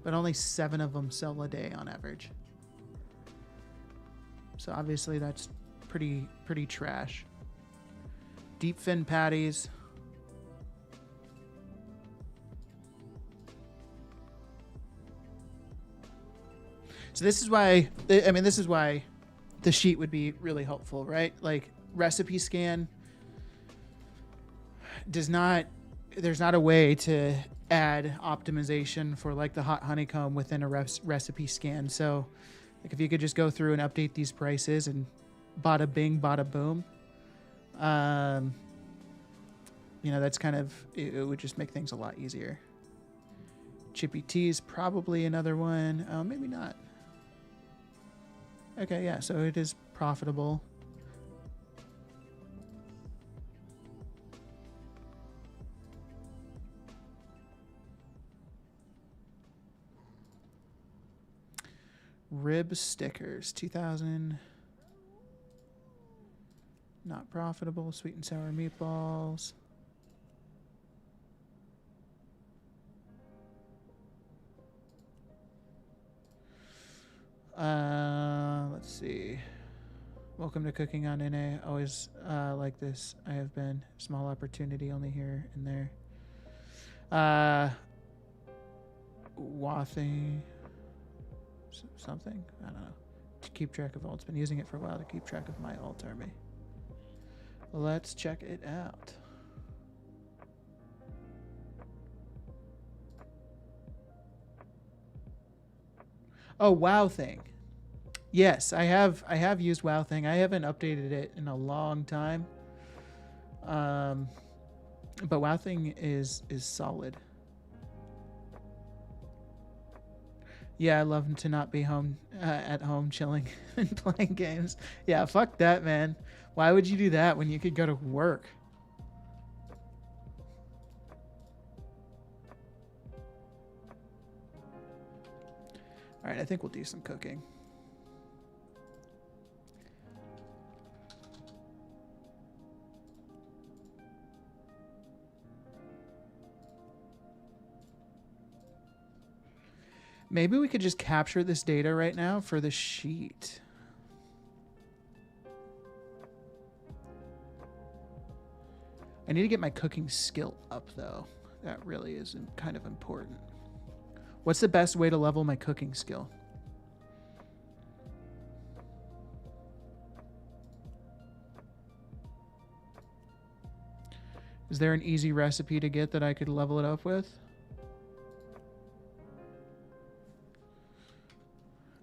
but only 7 of them sell a day on average. So obviously that's pretty trash. Deep fin patties. So this is why, I mean, this is why the sheet would be really helpful, right? Like recipe scan there's not a way to add optimization for like the hot honeycomb within a recipe scan. So like if you could just go through and update these prices and bada bing, bada boom, you know, that's kind of, it would just make things a lot easier. Chippy T's probably another one. Oh, maybe not. Okay, yeah, so it is profitable. Rib stickers, 2,000. Not profitable. Sweet and sour meatballs. Let's see. Welcome to Cooking on NA. Always like this. I have been. Small opportunity only here and there. Wathing. Something? I don't know. To keep track of alts. Been using it for a while to keep track of my alt army. Let's check it out. Oh, Wow Thing. Yes, I have used Wow Thing. I haven't updated it in a long time. But Wow Thing is solid. Yeah, I love to not be home at home chilling and playing games. Yeah, fuck that, man. Why would you do that when you could go to work? All right, I think we'll do some cooking. Maybe we could just capture this data right now for the sheet. I need to get my cooking skill up, though. That really is kind of important. What's the best way to level my cooking skill? Is there an easy recipe to get that I could level it up with?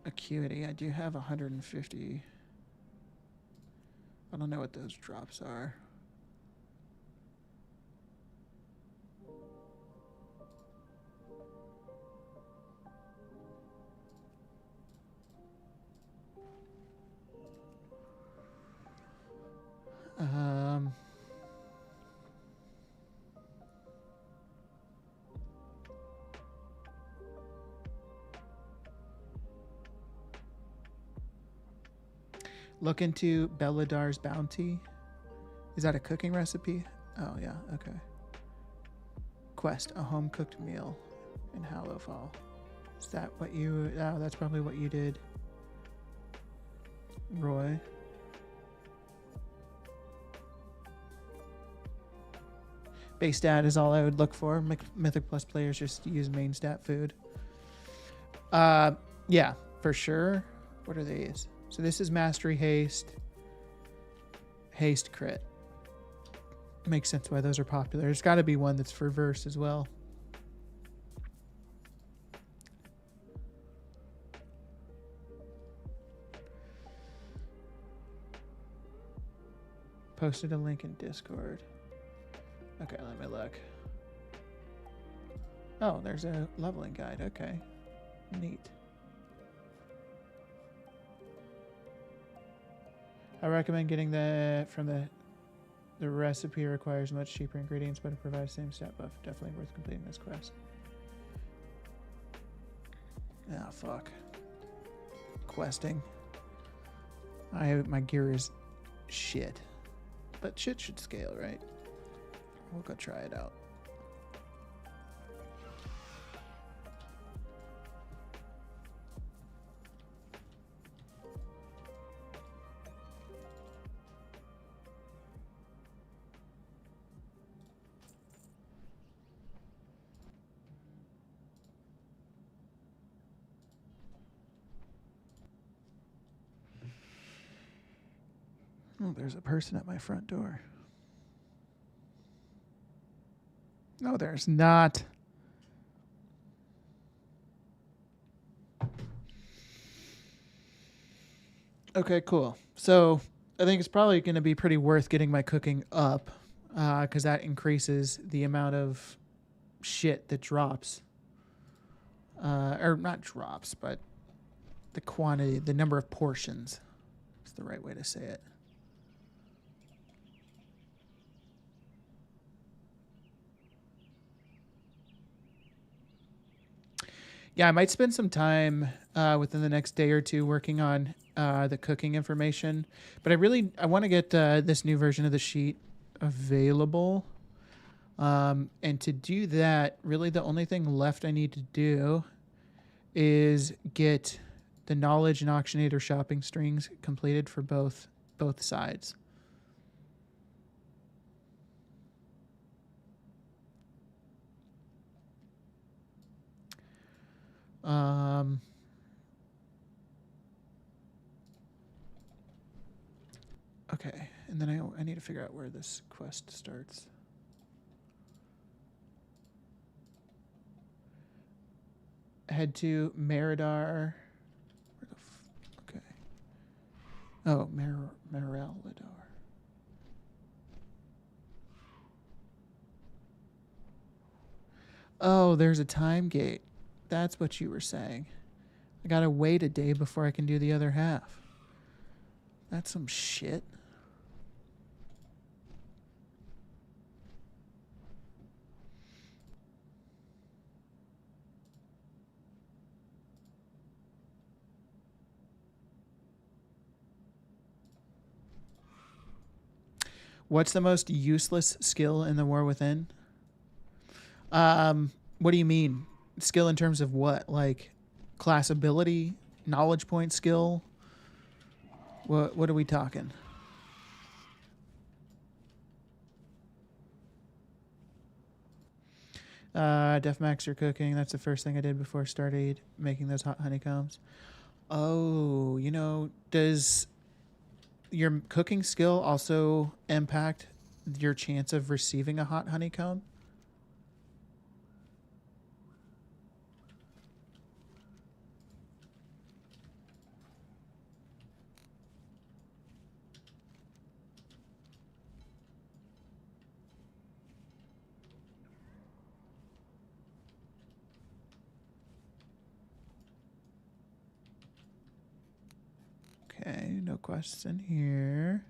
Acuity, I do have 150. I don't know what those drops are. Look into Belladar's Bounty. Is that a cooking recipe? Oh, yeah. Okay. Quest, a home-cooked meal in Hallowfall. Is that what you... Oh, that's probably what you did, Roy. Base stat is all I would look for. Mythic Plus players just use main stat food. Yeah, for sure. What are these? So this is Mastery Haste. Haste Crit. Makes sense why those are popular. There's got to be one that's for Verse as well. Posted a link in Discord. Okay, let me look. Oh, there's a leveling guide. Okay. Neat. I recommend getting that from the recipe requires much cheaper ingredients, but it provides same stat buff. Definitely worth completing this quest. Ah, fuck. Questing. My gear is shit. But shit should scale, right? We'll go try it out. Oh, there's a person at my front door. No, there's not. Okay, cool. So I think it's probably going to be pretty worth getting my cooking up because that increases the amount of shit that drops. Or not drops, but the quantity, the number of portions is the right way to say it. Yeah, I might spend some time within the next day or two working on the cooking information, but I want to get this new version of the sheet available. And to do that, really the only thing left I need to do is get the knowledge and auctionator shopping strings completed for both sides. Okay, and then I need to figure out where this quest starts. Head to Meridar. Where the okay. Oh, Mereladar. Oh, there's a time gate. That's what you were saying. I gotta wait a day before I can do the other half. That's some shit. What's the most useless skill in the War Within? What do you mean? Skill in terms of what? Like class ability, knowledge point skill? What are we talking? Def max your cooking. That's the first thing I did before I started making those hot honeycombs. Oh, does your cooking skill also impact your chance of receiving a hot honeycomb? Okay, no quests in here.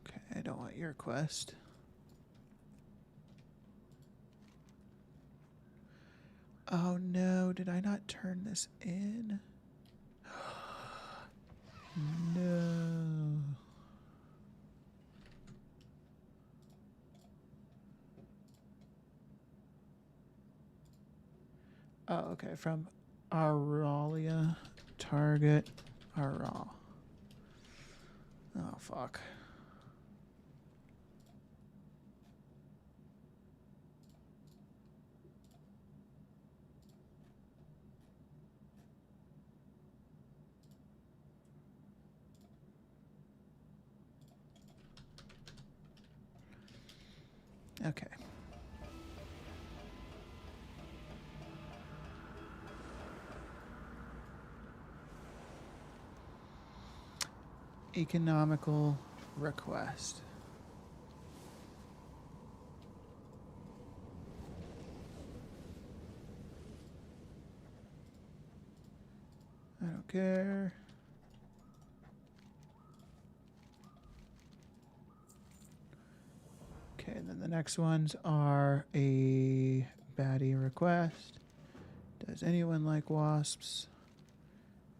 Okay, I don't want your quest. Oh no, did I not turn this in? No. Oh, okay, from Auralia, target Aural. Oh, fuck. Okay. Economical request. I don't care. Okay, and then the next ones are a baddie request. Does anyone like wasps?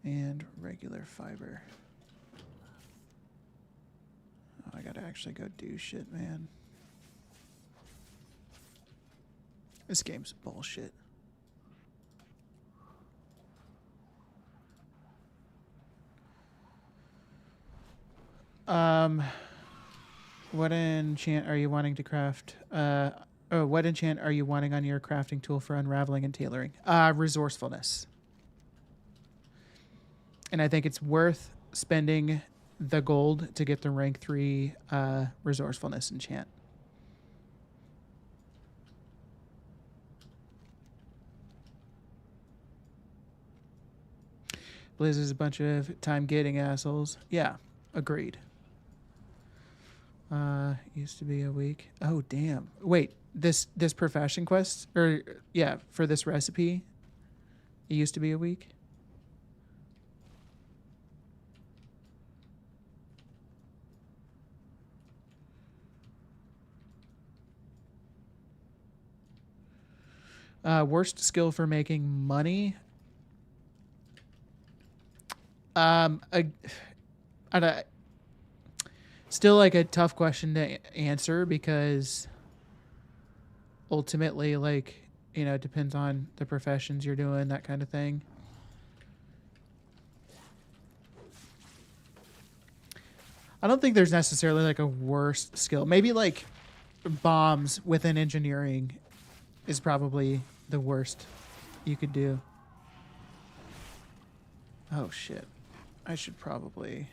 And regular fiber. Oh, I gotta actually go do shit, man. This game's bullshit. What enchant are you wanting to craft? Oh, what enchant are you wanting on your crafting tool for unraveling and tailoring? Resourcefulness. And I think it's worth spending the gold to get the rank 3 resourcefulness enchant. Blizzard's a bunch of time gating assholes. Yeah, agreed. Used to be a week. Oh damn. Wait, this profession quest for this recipe, it used to be a week. Worst skill for making money. Still like a tough question to answer because ultimately, like, you know, it depends on the professions you're doing, that kind of thing. I don't think there's necessarily like a worst skill. Maybe like bombs within engineering is probably the worst you could do. Oh shit. I should probably...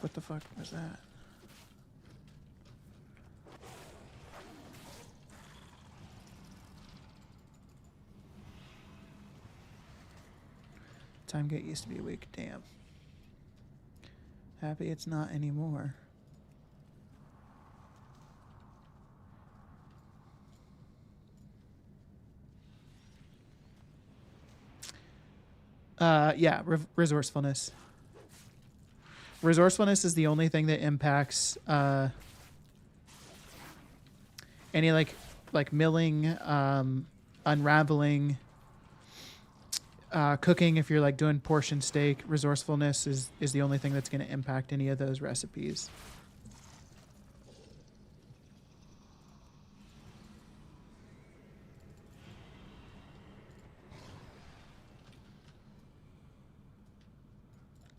What the fuck was that? Time gate used to be a week. Damn. Happy it's not anymore. Yeah, resourcefulness. Resourcefulness is the only thing that impacts any like milling, unraveling, cooking. If you're like doing portion steak, resourcefulness is the only thing that's going to impact any of those recipes.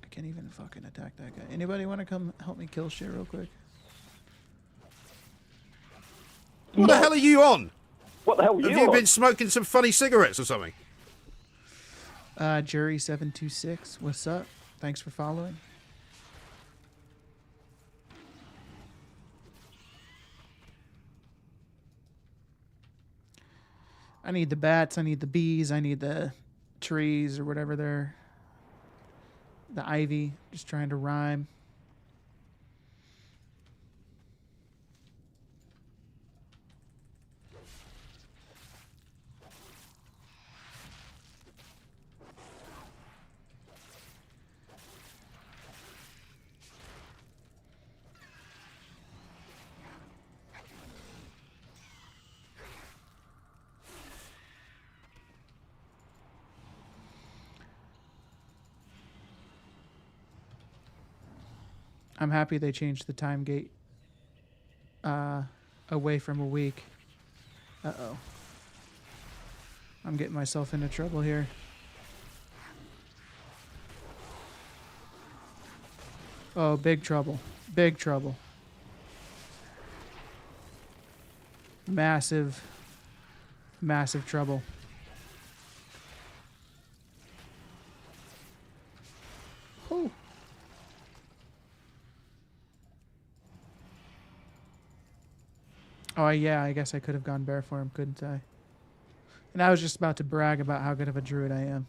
I can't even fucking attack that guy. Anybody want to come help me kill shit real quick? What the hell are you on? What the hell are you Have you on? been smoking some funny cigarettes or something? Jury726, what's up? Thanks for following. I need the bats, I need the bees, I need the trees or whatever they're... The ivy, just trying to rhyme. I'm happy they changed the time gate away from a week. Uh-oh. I'm getting myself into trouble here. Oh, big trouble. Big trouble. Massive, massive trouble. Oh. Oh, yeah, I guess I could have gone bear for him, couldn't I? And I was just about to brag about how good of a druid I am.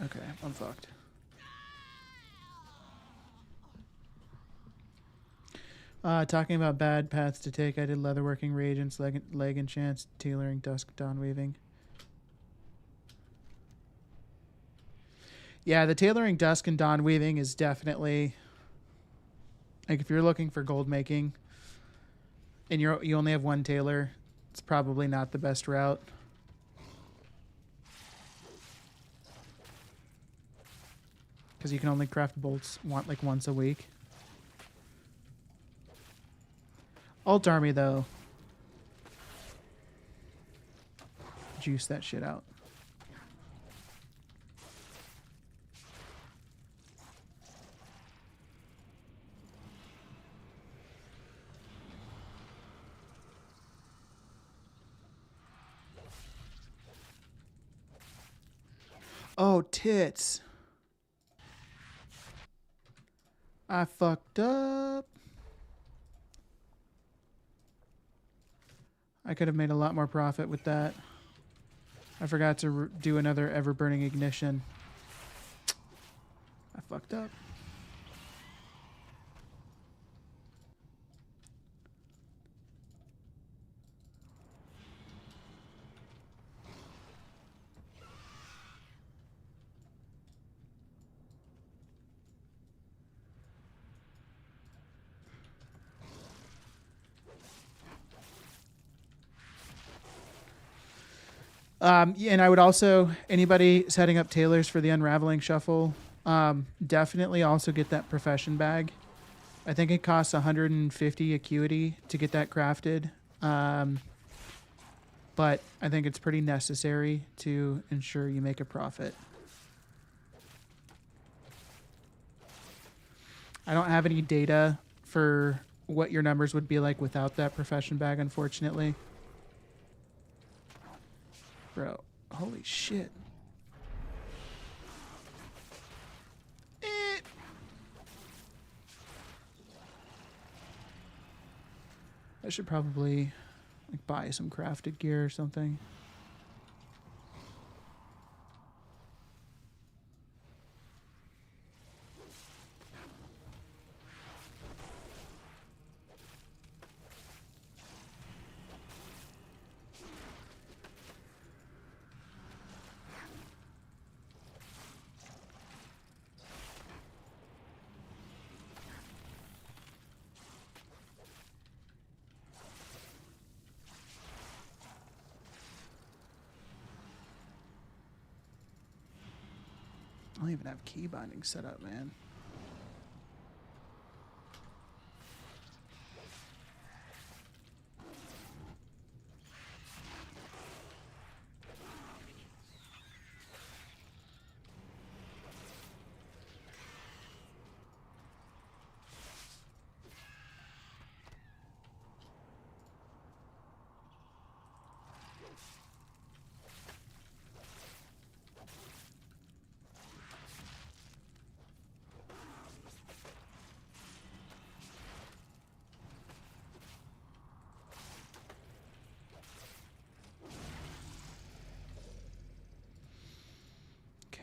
Okay, I'm fucked. Talking about bad paths to take, I did leatherworking, reagents, leg enchants, tailoring, dusk, dawn weaving. Yeah, the tailoring, dusk, and dawn weaving is definitely... Like, if you're looking for gold making, and you only have one tailor, it's probably not the best route. Because you can only craft bolts once a week. Alt army though. Juice that shit out. Oh, tits. I fucked up. I could have made a lot more profit with that. I forgot to do another ever-burning ignition. I fucked up. Yeah, and I would also, anybody setting up tailors for the Unraveling Shuffle, definitely also get that profession bag. I think it costs 150 acuity to get that crafted. But I think it's pretty necessary to ensure you make a profit. I don't have any data for what your numbers would be like without that profession bag, unfortunately. Bro, holy shit. I should probably like buy some crafted gear or something. I don't even have key binding set up, man.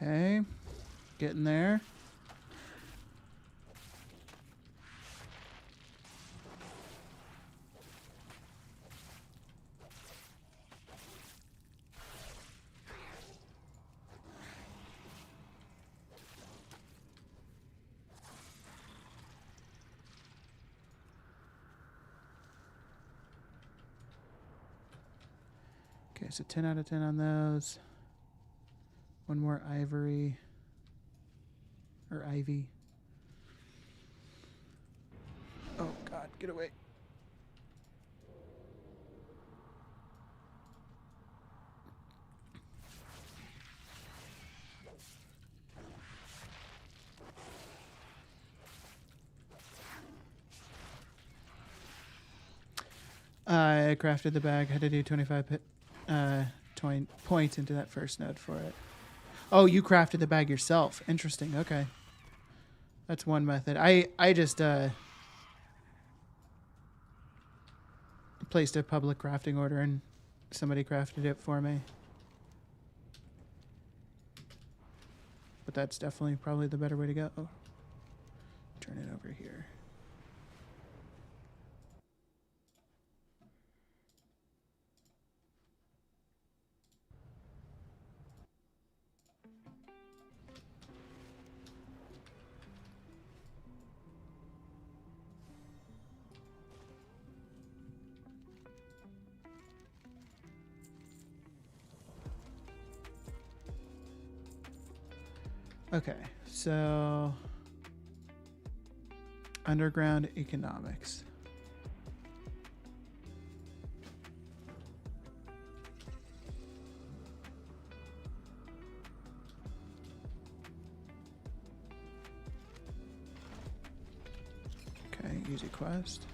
Okay, getting there. Okay, so 10 out of 10 on those. One more ivory. Or ivy. Oh, God, get away. I crafted the bag. Had to do 25 points into that first node for it. Oh, you crafted the bag yourself. Interesting. Okay. That's one method. I just placed a public crafting order and somebody crafted it for me. But that's definitely probably the better way to go. Oh. Turn it over here. Okay, so underground economics. easy quest.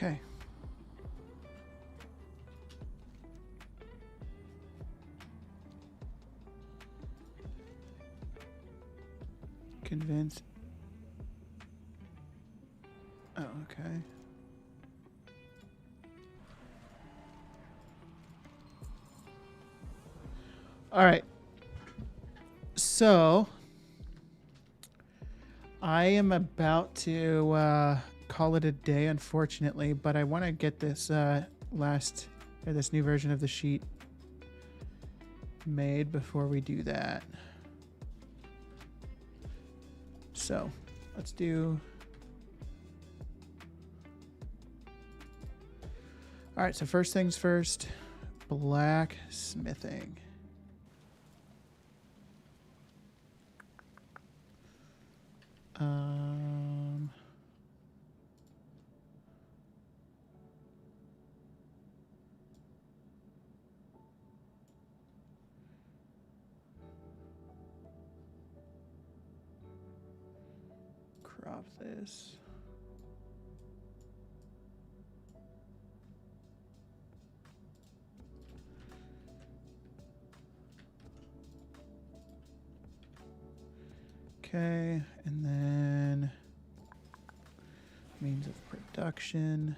Okay. Convince. Oh, okay. All right. So I am about to call it a day, unfortunately, but I want to get this this new version of the sheet made before we do that. So let's do. All right. So first things first, blacksmithing. Crop this. Okay, and then means of production.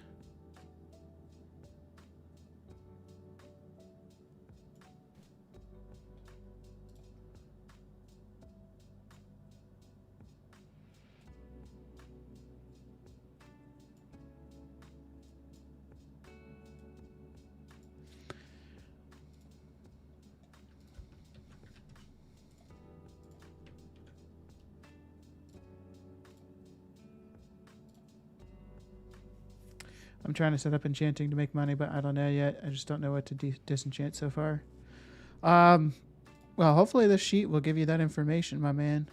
I'm trying to set up enchanting to make money, but I don't know yet. I just don't know what to disenchant so far. Well, hopefully this sheet will give you that information, my man.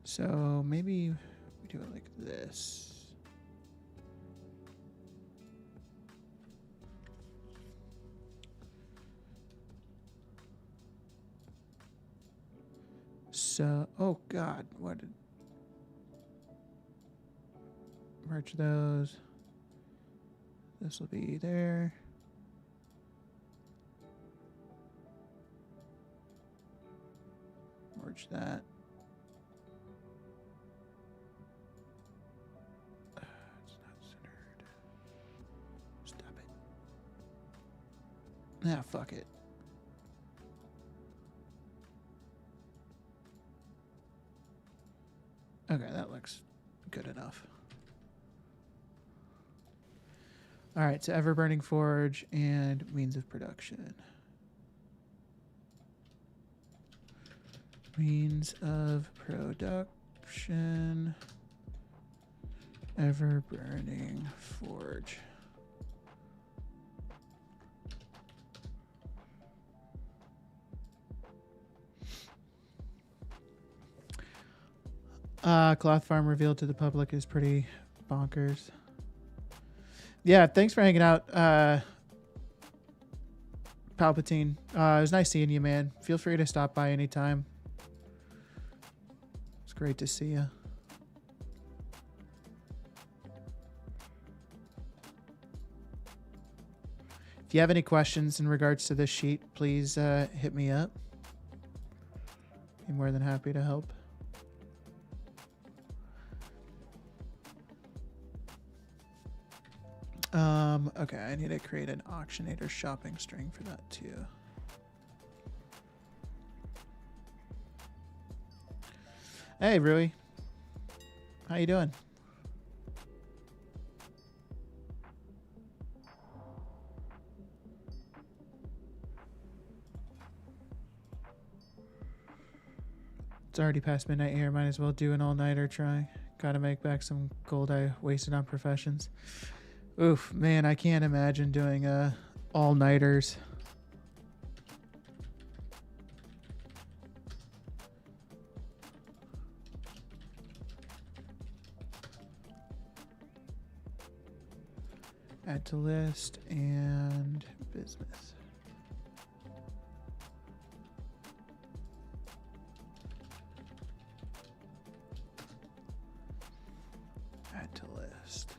So maybe we do it like this. So, oh God, what did... Merge those. This will be there. Merge that. It's not centered. Stop it. Ah, fuck it. Okay, that looks good enough. All right, so ever-burning forge and means of production. Means of production. Ever-burning forge. Cloth farm revealed to the public is pretty bonkers. Yeah, thanks for hanging out, Palpatine. It was nice seeing you, man. Feel free to stop by anytime. It's great to see you. If you have any questions in regards to this sheet, please hit me up. I'm more than happy to help. Okay, I need to create an auctionator shopping string for that too. Hey, Rui. How you doing? It's already past midnight here. Might as well do an all-nighter try. Gotta make back some gold I wasted on professions. Oof, man, I can't imagine doing all-nighters. Add to list and business. Add to list.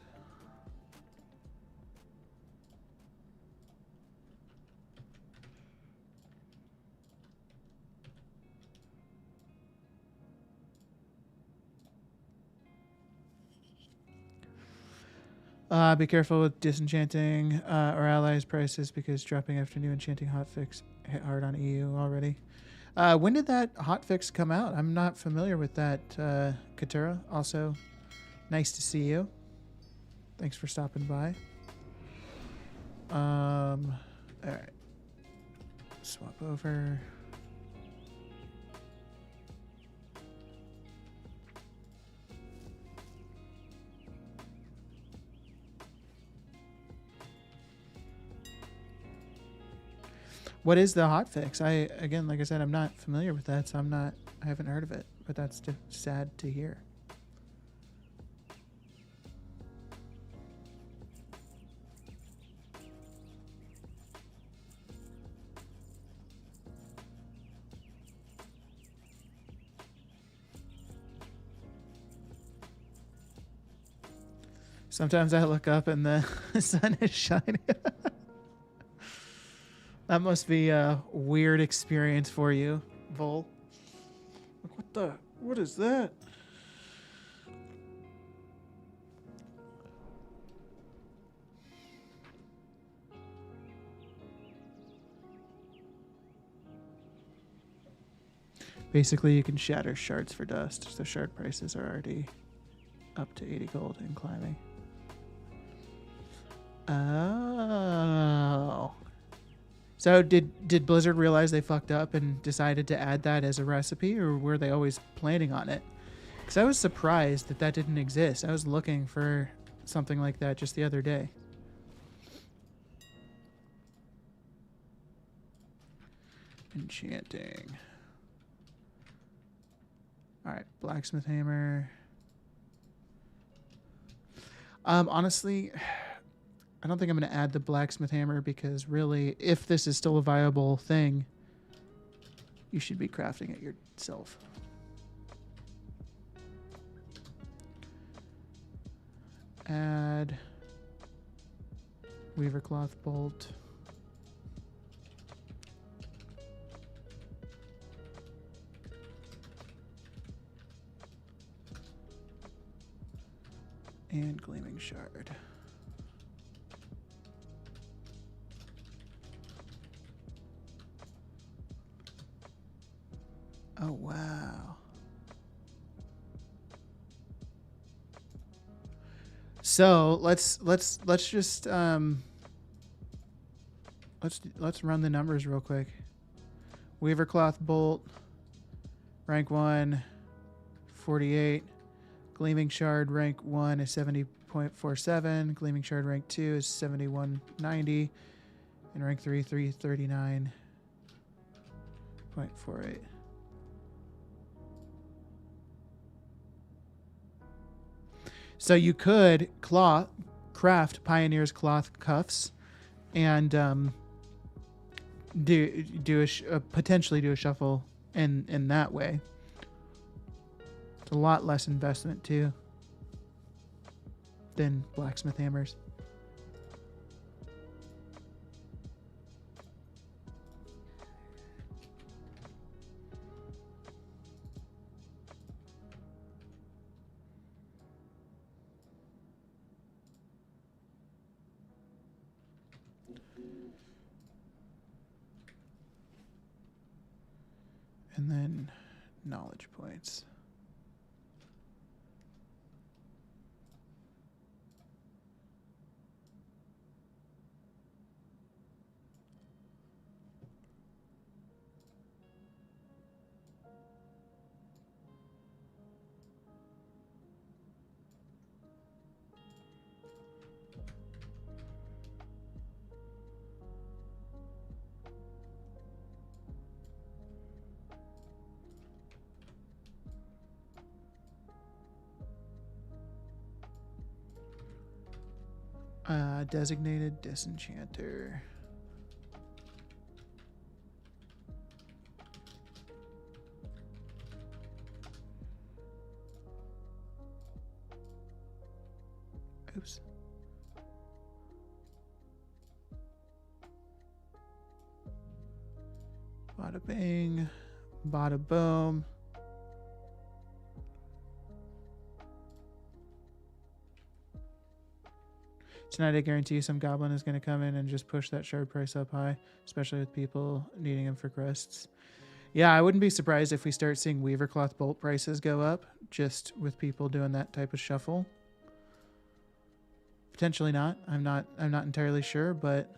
Be careful with disenchanting our allies' prices because dropping after new enchanting hotfix hit hard on EU already. When did that hotfix come out? I'm not familiar with that, Katura. Also, nice to see you. Thanks for stopping by. All right. Swap over. What is the hotfix? Again, like I said, I'm not familiar with that, so I haven't heard of it, but that's just sad to hear. Sometimes I look up and the sun is shining. That must be a weird experience for you, Vol. What is that? Basically, you can shatter shards for dust, so shard prices are already up to 80 gold and climbing. Oh. So did Blizzard realize they fucked up and decided to add that as a recipe, or were they always planning on it? Because I was surprised that didn't exist. I was looking for something like that just the other day. Enchanting. All right, blacksmith hammer. Honestly, I don't think I'm going to add the blacksmith hammer because really, if this is still a viable thing, you should be crafting it yourself. Add weaver cloth bolt. And gleaming shard. Oh wow. So let's just let's run the numbers real quick. Weaver cloth bolt, rank 1, 48. Gleaming shard rank 1 is 70.47. Gleaming shard rank 2 is 71.90. And rank 3, 339.48. So you could craft Pioneer's cloth cuffs and potentially do a shuffle in that way. It's a lot less investment too than blacksmith hammers. And then knowledge points. Designated disenchanter. Oops. Bada bing, bada boom. Tonight, I guarantee you some goblin is going to come in and just push that shard price up high, especially with people needing them for quests. Yeah, I wouldn't be surprised if we start seeing Weavercloth bolt prices go up just with people doing that type of shuffle. Potentially not. I'm not entirely sure, but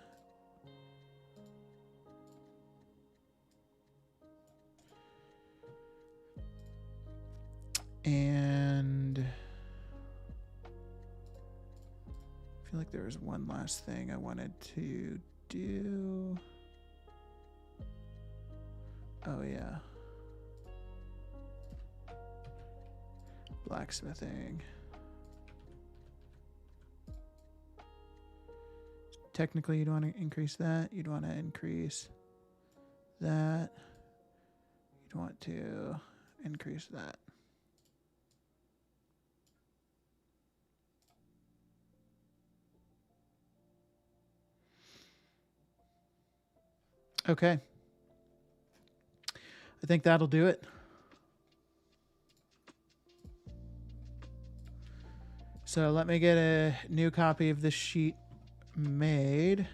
and I feel like there was one last thing I wanted to do. Oh yeah. Blacksmithing. Technically, you'd want to increase that. You'd want to increase that. You'd want to increase that. Okay. I think that'll do it. So let me get a new copy of this sheet made.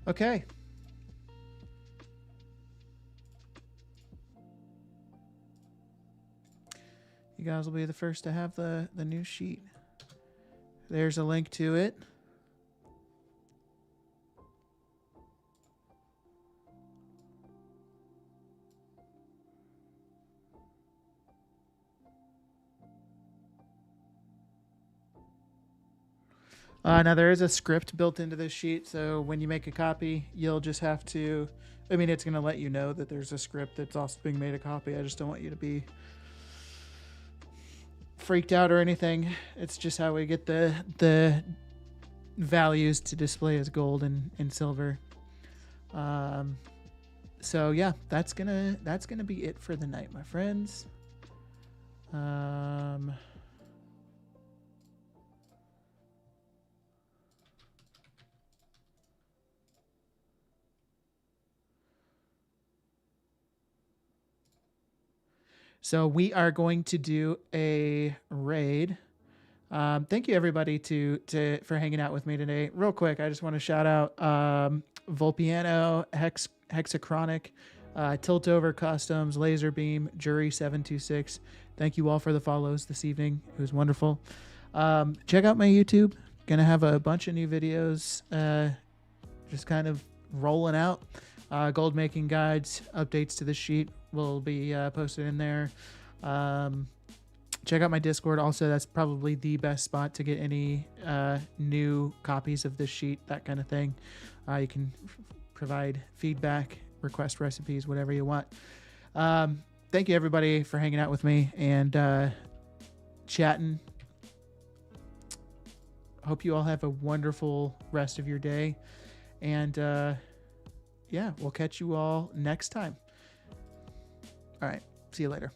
Okay. You guys will be the first to have the new sheet. There's a link to it. Now there is a script built into this sheet, so when you make a copy, you'll just have to, I mean, it's going to let you know that there's a script that's also being made a copy. I just don't want you to be freaked out or anything. It's just how we get the values to display as gold and silver. So yeah, that's gonna be it for the night, my friends. So we are going to do a raid. Thank you everybody for hanging out with me today. Real quick, I just want to shout out Volpiano, Hexachronic, Tilt Over Customs, Laserbeam, Jury 726. Thank you all for the follows this evening. It was wonderful. Check out my YouTube. Gonna have a bunch of new videos, just kind of rolling out. Gold making guides, updates to the sheet will be posted in there. Check out my Discord. Also, that's probably the best spot to get any new copies of this sheet, that kind of thing. You can provide feedback, request recipes, whatever you want. Thank you, everybody, for hanging out with me and chatting. Hope you all have a wonderful rest of your day. And yeah, we'll catch you all next time. All right. See you later.